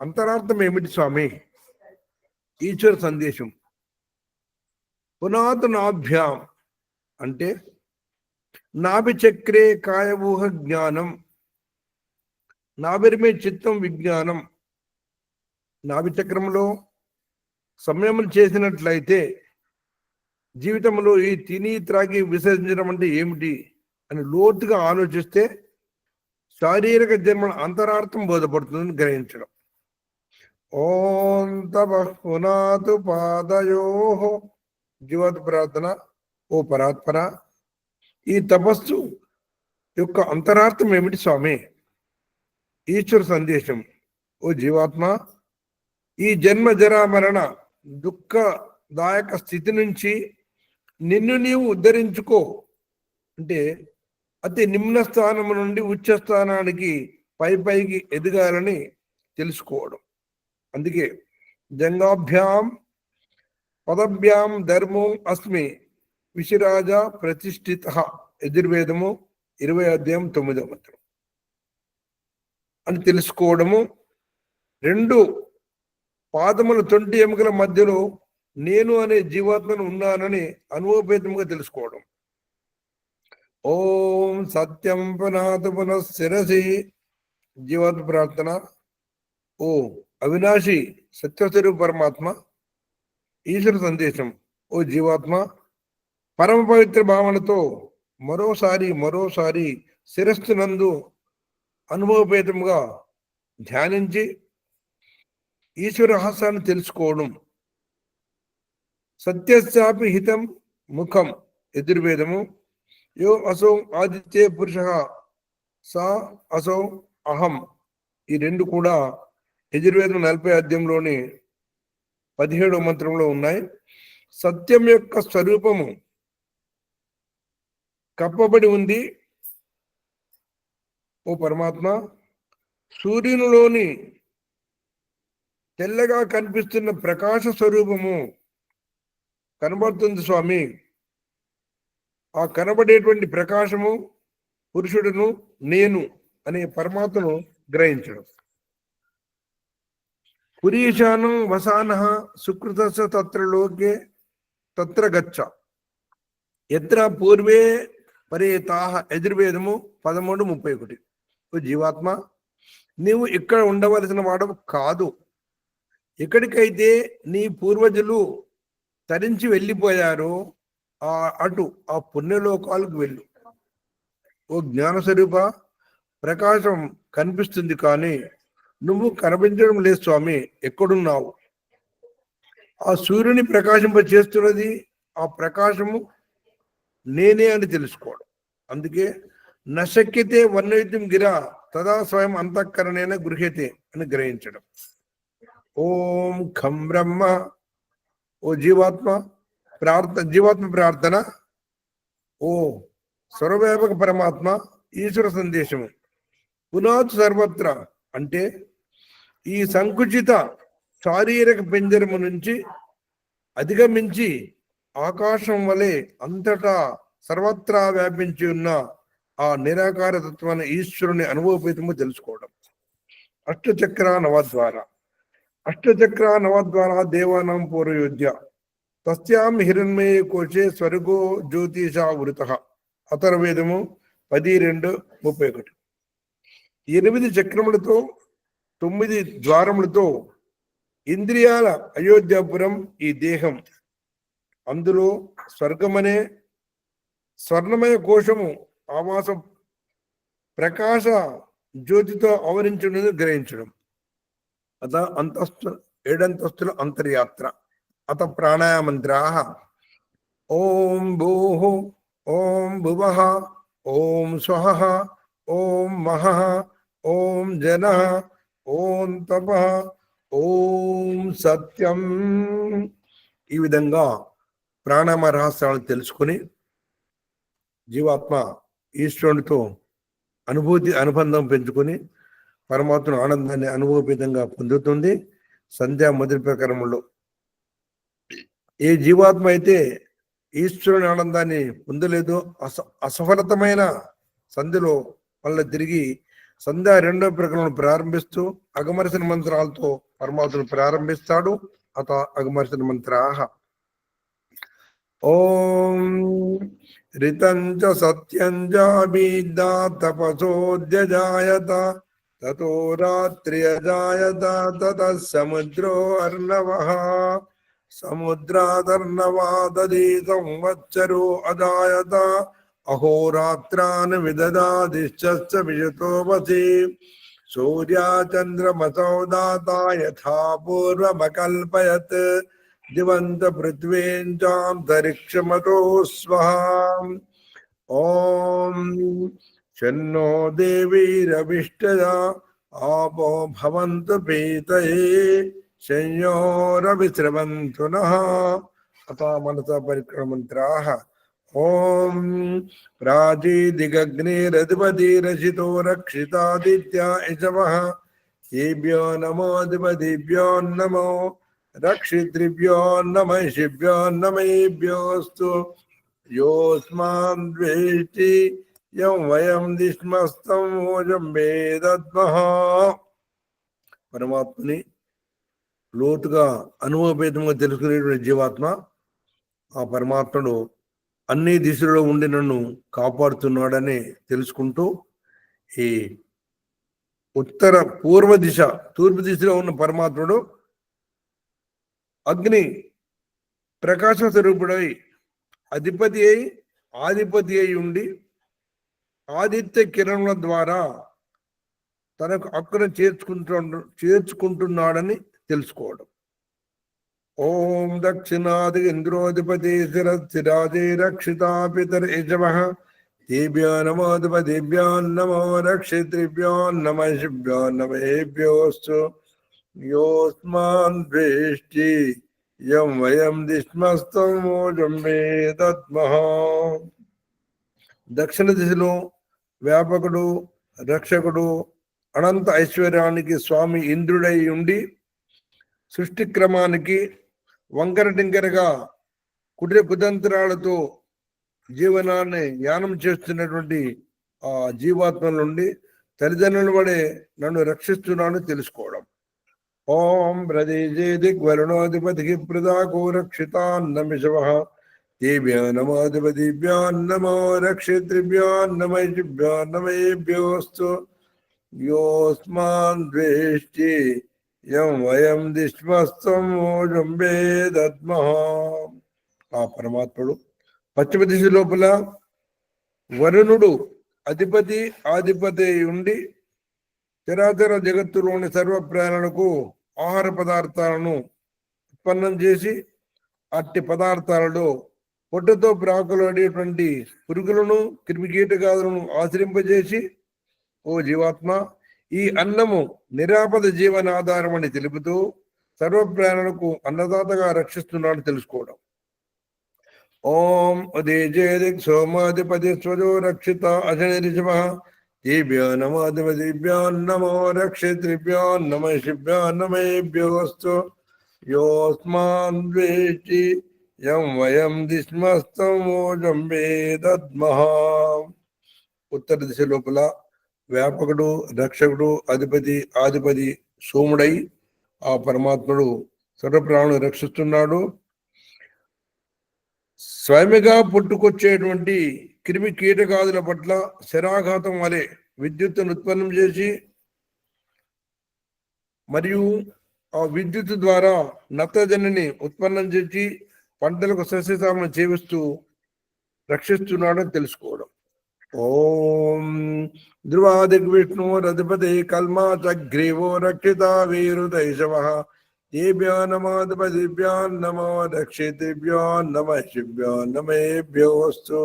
అంతరార్థం ఏమిటి స్వామి? ఈశ్వర సందేశం. పునాతునాభ్యాం అంటే నాభి చక్రే కాయవూహ జ్ఞానం. నాభిర్మే చిత్తం విజ్ఞానం. నాభి చక్రంలో సంయమం చేసినట్లయితే జీవితంలో ఈ తిని త్రాగి విసర్జించడం అంటే ఏమిటి అని లోతుగా ఆలోచిస్తే శారీరక జన్మ అంతరార్థం బోధపడుతుందని గ్రహించడం. ఓం తపః పునాతు పాదయోః. జీవత ప్రార్థన. ఓ పరాత్పర, ఈ తపస్సు యొక్క అంతరార్థం ఏమిటి స్వామి? ఈశ్వర సందేశం. ఓ జీవాత్మ, ఈ జన్మ జరా మరణ దుఃఖదాయక స్థితి నుంచి నిన్ను నీవు ఉద్ధరించుకో. అంటే అతి నిమ్న స్థానం నుండి ఉచ్చ స్థానానికి పైకి ఎదగాలని తెలుసుకోవడం. అందుకే జంగాభ్యాం పదభ్యాం ధర్మం అస్మి విశిరాజ ప్రతిష్ఠిత యజుర్వేదము 20వ అధ్యాయం 9వ మంత్రం అని తెలుసుకోవడము. 2 పాదముల 20 ఎముకల మధ్యలో నేను అనే జీవాత్మను ఉన్నానని అనుభవపేతముగా తెలుసుకోవడం. ఓం సత్యం పునాతు పునఃశిరసి జీవాత్మ ప్రార్థన. ఓ అవినాశి సత్యస్వరూప పరమాత్మ, ఈశ్వర సందేశం. ఓ జీవాత్మ, పరమ పవిత్ర భావనతో మరోసారి శిరస్సు నందు అనుభవపేతముగా ధ్యానించి ఈశ్వర రహస్యాన్ని తెలుసుకోవడం. సత్యశాపి హితం ముఖం యజుర్వేదము. యో అసౌ ఆదిత్య పురుష సా అసౌ అహం. ఈ 2 కూడా యజుర్వేదం 40వ అధ్యాయంలోని 17వ మంత్రంలో ఉన్నాయి. సత్యం యొక్క స్వరూపము కప్పబడి ఉంది. ఓ పరమాత్మ, సూర్యునిలోని తెల్లగా కనిపిస్తున్న ప్రకాశ స్వరూపము కనబడుతుంది స్వామి. ఆ కనబడేటువంటి ప్రకాశము పురుషుడును నేను అనే పరమాత్మను గ్రహించడం. పురీషానం వసానః సుకృతస్య తత్ర లోకే తత్ర గచ్చ యత్ర పూర్వే పరేతాః. యజుర్వేదము 13:31. ఓ జీవాత్మ, నీవు ఇక్కడ ఉండవలసిన వాడవు కాదు. ఎక్కడికైతే నీ పూర్వజులు తరించి వెళ్ళిపోయారో అటు ఆ పుణ్యలోకాలకు వెళ్ళు. ఓ జ్ఞానస్వరూప, ప్రకాశం కనిపిస్తుంది కానీ నువ్వు కనిపించడం లేదు స్వామి. ఎక్కడున్నావు? ఆ సూర్యుని ప్రకాశింప చేస్తున్నది ఆ ప్రకాశము నేనే అని తెలుసుకోవడం. అందుకే నశక్యతే వర్ణయితుం గిరా తదా స్వయం అంతఃకరణేన గృహ్యతే అని గ్రహించడం. ఓం ఖం బ్రహ్మ. ఓ జీవాత్మ ప్రార్థన. ఓ సర్వవ్యాపక పరమాత్మ, ఈశ్వర సందేశము. పునాత్ సర్వత్ర అంటే ఈ సంకుచిత శారీరక పింజరము నుంచి అధిగమించి ఆకాశం వలె అంతటా సర్వత్రా వ్యాపించి ఉన్న ఆ నిరాకార తత్వాన్ని ఈశ్వరుని అనుభవపేతము తెలుసుకోవడం. అష్టచక్ర నవద్వార దేవానాం పూర్వయోధ్య తస్యాం హిరణ్మయే కోశే స్వర్గో జ్యోతిషా వృతః. అథర్వవేదము 10:2-31. 8 చక్రములతో 9 ద్వారములతో ఇంద్రియాల అయోధ్యాపురం ఈ దేహం. అందులో స్వర్గమనే స్వర్ణమయ కోశము ఆవాసం ప్రకాశ జ్యోతితో ఆవరించున్నది గ్రహించడం. అత 7 అంతస్తుల అంతర్యాత్ర. అత ప్రాణాయామంత్రాః. ఓం భూః, ఓం భువః, ఓం స్వః, ఓం మహః, ఓం జనః, ఓం తపః, ఓం సత్యం. ఈ విధంగా ప్రాణాయామ రహస్యాలను తెలుసుకుని జీవాత్మ ఈశ్వరునితో అనుబంధం పెంచుకొని పరమాత్మ ఆనందాన్ని అనుభవపేతంగా పొందుతుంది. సంధ్యా మొదటి ప్రకారంలో ఏ జీవాత్మ అయితే ఈశ్వరుని ఆనందాన్ని పొందలేదో అసఫలతమైన సంధిలో మళ్ళీ తిరిగి సంధ్యా 2వ ప్రకరణను ప్రారంభిస్తూ అగమర్శన మంత్రాలతో పరమాత్మను ప్రారంభిస్తాడు. అత అగమర్శన మంత్రాః. ఓం రితం చ సత్యం జాబీదా తపసోద్యజాయత తతో రాత్రి అజాయత తతః సముద్రో అర్ణవః సముద్రాదర్ణవాదీ సంవత్సరో అజాయత అహోరాత్రాన్ విదదాదిశ్చ విజతో వసి సూర్యాచంద్రమసౌ దాతా యథా పూర్వమకల్పయత్ దివంత పృథ్వీంచాంతరిక్షమతో స్వః. ఓం శన్నో దేవీరవిష్టయా ఆపో భవంతు పీతయే సంయోరవిశ్రవంతు నః. అత మనసా పరిక్రమంత్రాః. ఓం ప్రాచీదిగగ్నిరధిపతిరచితో రక్షితాదిత్యా ఇషవః ఏభ్యో నమోధిపతిభ్యో నమో రక్షితృభ్యో నమైషిభ్యో నమేభ్యోస్తు యోస్మాన్ ద్వేష్టి యం వయం దిష్మస్తం ఓజం వేదద్మః. పరమాత్మని లోతుగా అనుభవభేదంగా తెలుసుకునేటువంటి జీవాత్మ ఆ పరమాత్ముడు అన్ని దిశలో ఉండి నన్ను కాపాడుతున్నాడని తెలుసుకుంటూ ఈ ఉత్తర పూర్వ దిశ తూర్పు దిశలో ఉన్న పరమాత్ముడు అగ్ని ప్రకాశ స్వరూపుడై అధిపతి అయి ఆధిపతి అయి ఉండి ఆదిత్య కిరణముల ద్వారా తనకు అక్కడ చేర్చుకుంటున్నాడని తెలుసుకోవడం. ఓం దక్షిణాది ఇంద్రోధిపతి శిరస్థిరాజే రక్షితాపితర్ యజమః దేభ్యో నమోధిపతిభ్యాన్ నమో రక్షితృభ్యాన్ నమః శిభ్యాన్ నమేభ్యోస్తు. యోస్మాన్ ద్వేష్టి యం వయం దిష్మస్తం ఓజం వేదద్మః. దక్షిణ దిశలో వ్యాపకుడు రక్షకుడు అనంత ఐశ్వర్యానికి స్వామి ఇంద్రుడై ఉండి సృష్టి క్రమానికి వంకర టింకరగా కుటిల కుతంత్రాలతో జీవనాన్ని యానం చేస్తున్నటువంటి ఆ జీవాత్మ నుండి తల్లిదండ్రుల వడే నన్ను రక్షిస్తున్నాను తెలుసుకోవడం. ఓం ప్రదేశేదిగ్వరుణోధిపతికి ప్రదాకో రక్షితాన్నమిషవః దేభ్యో నమోధిపతిభ్యాన్ నమో రక్షితృభ్యాన్ నమః నమేభ్యోస్తు. యోస్మాన్ ద్వేష్టి యం వయం దిష్మస్తం ఓజం వేదద్మః. ఆ పరమాత్ముడు పశ్చిమ దిశ లోపల వరుణుడు అధిపతి ఆధిపతి ఉండి చరాచర జగత్తులోని సర్వ ప్రాణులకు ఆహార పదార్థాలను ఉత్పన్నం చేసి అట్టి పదార్థాలలో పొట్టుతో ప్రాకులాడేటువంటి పురుగులను క్రిమికీటకాదులను ఆశ్రయింపజేసి ఓ జీవాత్మ ఈ అన్నము నిరాపద జీవనాధారం అని తెలుపుతూ సర్వ ప్రాణులకు అన్నదాతగా రక్షిస్తున్నాడు తెలుసుకోవడం. ఓం ఉదయజేదిక్ సోమాధిపతి స్వజో రక్షిత అజనిరిజమః దేభ్యో నమోధిపతిభ్యాన్ నమో రక్షితృభ్యాన్ నమః శిభ్యాన్ నమేభ్యోస్తు. యోస్మాన్ ద్వేష్టి యం వయం దిష్మస్తం ఓజం వేదద్మః. ఉత్తర దిశ లోపల వ్యాపకుడు రక్షకుడు అధిపతి ఆధిపతి సోముడై ఆ పరమాత్ముడు సర్వప్రాణులను రక్షిస్తున్నాడు. స్వయముగా పుట్టుకొచ్చేటువంటి క్రిమి కీటకాదుల పట్ల శరాఘాతం వలె విద్యుత్తును ఉత్పన్నం చేసి మరియు ఆ విద్యుత్ ద్వారా నత్రజనిని ఉత్పన్నం చేసి పంటలకు సస్యశామం చేస్తూ రక్షిస్తున్నాడని తెలుసుకోవడం. ఓం ధ్రువాదిగ్విష్ణురధిపతి కల్మాచగ్రీవో రక్షిత వీరుదైశవః దేభ్యో నమోధిపతిభ్యాన్ నమో రక్షితృభ్యాన్ నమః శిభ్యాన్ నమేభ్యోస్తు.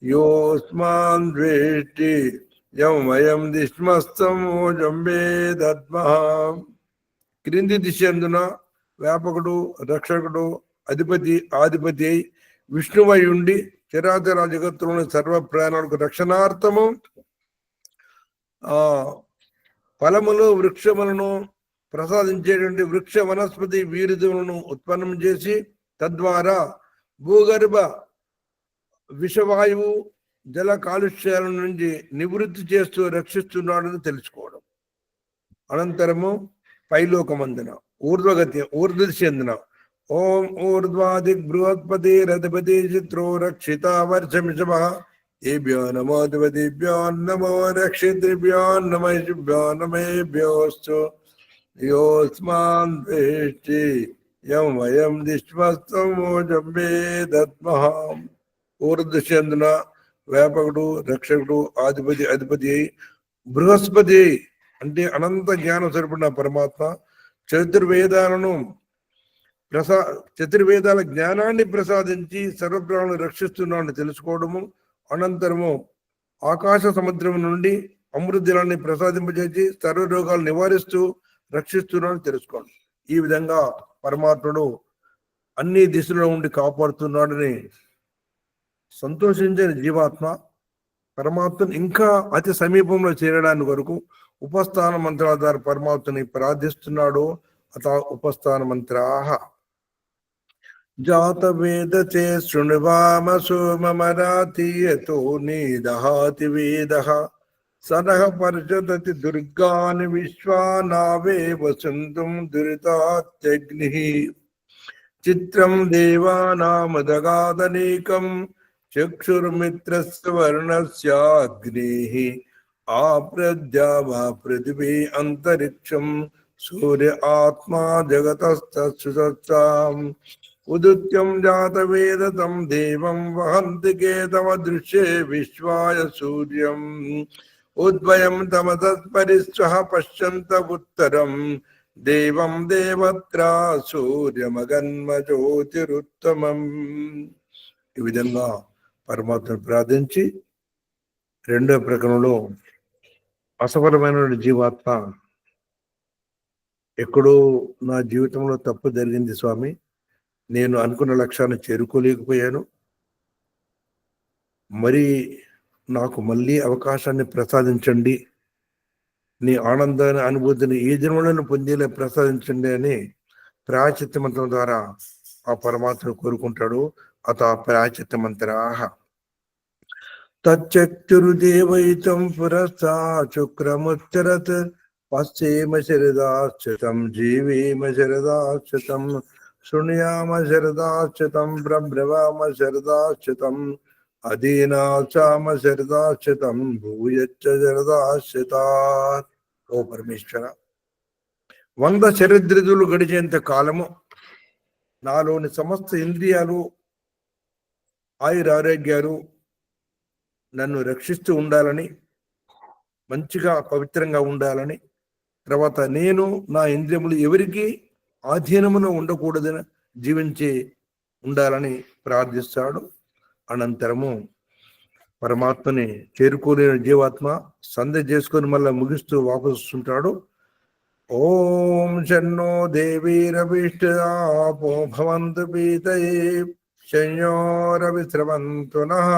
యోస్మాన్ ద్వేష్టి యం వయం దిష్మస్తం ఓజం వేదద్మః. క్రింది దిశందున వ్యాపకుడు రక్షకుడు అధిపతి ఆధిపతి అయి విష్ణువై ఉండి చరాచర జగత్తులోని సర్వ ప్రాణులకు రక్షణార్థము ఫలములు వృక్షములను ప్రసాదించేటువంటి వృక్ష వనస్పతి వీరుదులను ఉత్పన్నం చేసి తద్వారా భూగర్భ విషవాయువు జల కాలుష్యాల నుంచి నివృత్తి చేస్తూ రక్షిస్తున్నాడని తెలుసుకోవడం. అనంతరము పైలోకమందున ఊర్ధ్వదిశందున ఓం ఊర్ధ్వాదిక్ బృహత్పతి రథపతి చిత్రో రక్షిత వర్షమిషమః దేభ్యో నమోధిపతిభ్యాన్ నమో రక్షితృభ్యాన్ నమః శిభ్యాన్ నమేభ్యోస్తు. యోస్మాన్ ద్వేష్టి యం వయం దిష్మస్తం ఓజం వేదద్మః. ఊర్ధ్వదిశందున వ్యాపకుడు రక్షకుడు అధిపతి అయి బృహస్పతి అంటే అనంత జ్ఞానం సరిపడిన పరమాత్మ చతుర్వేదాల జ్ఞానాన్ని ప్రసాదించి సర్వప్రాణులను రక్షిస్తున్నాడని తెలుసుకోవడము. అనంతరము ఆకాశ సముద్రం నుండి అమృత జలాన్ని ప్రసాదింపజేసి సర్వ రోగాలు నివారిస్తూ రక్షిస్తున్నాడని తెలుసుకోండి. ఈ విధంగా పరమాత్ముడు అన్ని దిశలో ఉండి కాపాడుతున్నాడని సంతోషించిన జీవాత్మ పరమాత్మను ఇంకా అతి సమీపంలో చేరడానికి వరకు ఉపస్థాన మంత్రాల ద్వారా పరమాత్మని ప్రార్థిస్తున్నాడు. అత ఉపస్థాన మంత్రాహ जात वेद चे शृण्वाम सोममरातीयतो निदहाति वेदः सनः पर्षदति दुर्गान् विश्वानावे वसन्तुं दुरितात्यग्निः चित्रं देवानामदगादनेकं चक्षुर्मित्रस्य वर्णस्याग्नेः आप्रद्यावा पृथिवी अन्तरिक्षं सूर्य आत्मा जगतस्तत्सुतस्ताम् उदुत्यं जातवेदतं देवं वहन्ति केतव दृश्ये विश्वाय सूर्यम् उद्वयं तमतत्परिस्वः पश्यन्त उत्तरं देवं देवत्रा సూర్యమగన్మ జ్యోతిరుత్తమం. ఈ విధంగా పరమాత్మను ప్రార్థించి రెండో ప్రకరణలో అసఫలమైన జీవాత్మ ఎక్కడో నా జీవితంలో తప్పు జరిగింది స్వామి, నేను అనుకున్న లక్ష్యాన్ని చేరుకోలేకపోయాను, మరి నాకు మళ్ళీ అవకాశాన్ని ప్రసాదించండి, నీ ఆనందాన్ని అనుభూతిని ఈ జన్మలను పొందేలా ప్రసాదించండి అని ప్రాయశ్చిత్త మంత్రం ద్వారా ఆ పరమాత్మను కోరుకుంటాడు. అత ప్రాయశ్చిత్త మంత్రాః తచ్చక్తురుదేవైతం పురస్తా శుక్రముచ్చరత్ పశ్చేమ శరదాశ్చితం జీవేమ శరదాశ్చితం శృణుయామ శరదాశ్చితం బ్రభ్రవామ శరదాశ్చితం అధీనాచామ శరదాశ్చితం భూయచ్చ శరదాశ్చితాత్. ఓ పరమేశ్వర, 100 శరదృతులు గడిచేంత కాలము నాలోని సమస్త ఇంద్రియాలు ఆయురారోగ్యాలు నన్ను రక్షిస్తూ ఉండాలని, మంచిగా పవిత్రంగా ఉండాలని, తర్వాత నేను నా ఇంద్రియములు ఎవరికి ఆధీనమును ఉండకూడదని జీవించి ఉండాలని ప్రార్థిస్తాడు. అనంతరము పరమాత్మని చేరుకోలేని జీవాత్మ సంధ్య చేసుకొని మళ్ళీ ముగిస్తూ వాపసు వస్తుంటాడు. ఓం శన్నో దేవీరవిష్టాపో భవంతు పీతయే శయ్యోరవిశ్రవంతు నః.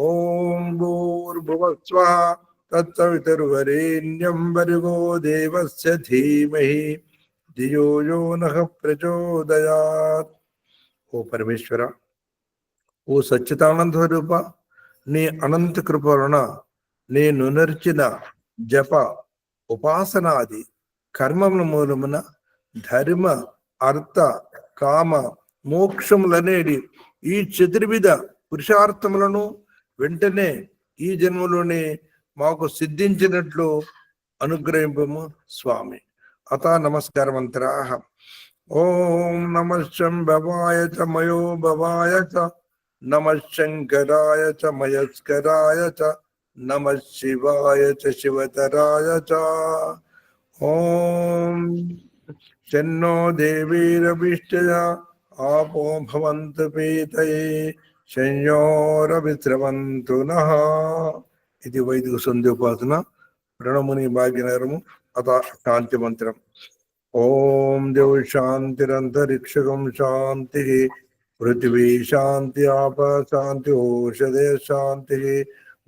ఓం భూర్భువస్వః తత్సవితుర్వరేణ్యం భర్గో దేవస్య ధీమహి ధియో యో నః ప్రచోదయాత్. ఓ పరమేశ్వర, ఓ సచ్చిదానంద స్వరూప, నీ అనంత కృప వలన నేను నర్చిన జప ఉపాసనాది కర్మముల మూలమున ధర్మ అర్థ కామ మోక్షములనేది ఈ చతుర్విధ పురుషార్థములను వెంటనే ఈ జన్మలోనే మాకు సిద్ధించినట్లు అనుగ్రహింపము స్వామి. అత నమస్కారమంత్రాః. ఓం నమః శంభవాయ చ మయో భవాయ చ నమః శంకరాయ చ మయస్కరాయ చ నమః శివాయ చ శివతరాయ చ. ఓం శన్నో దేవీరవిష్టయా ఆపో భవంతు పీతయే శయ్యోరవిశ్రవంతు నః. ఇది వైదిక సంధ్యోపాసన ప్రణముని భాగ్యనగరము. అత శాంతి మంత్రం. ఓం దేవ శాంతిరంతరిక్షకం శాంతి పృథివీ శాంతి ఆప శాంతి ఓషధే శాంతి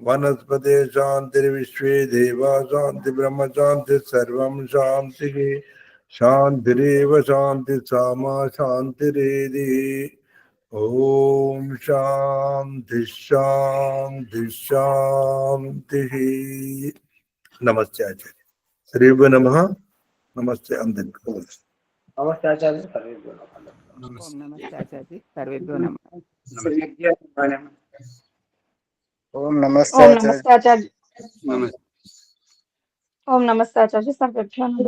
వనస్పతే శాంతి విశ్వే దేవా శాంతి బ్రహ్మ శాంతి సర్వం శాంతి శాంతిరేవ శాంతి సామా శాంతిరేది. ఓం శాంతి శాంతి శాంతి. నమస్తే ఆచార్య. శ్రీభు నమః. నమస్తే అందరికీ. నమస్తే ఆచార్య. సర్వేభ్యో నమః. నమస్తే ఆచార్య. సర్వేభ్యో నమః. ఓం నమస్తే ఓం ఆచార్య. నమస్తే ఆచార్య. నమస్తే. ఓం నమస్తే ఆచార్య. సర్వేభ్యో నమః.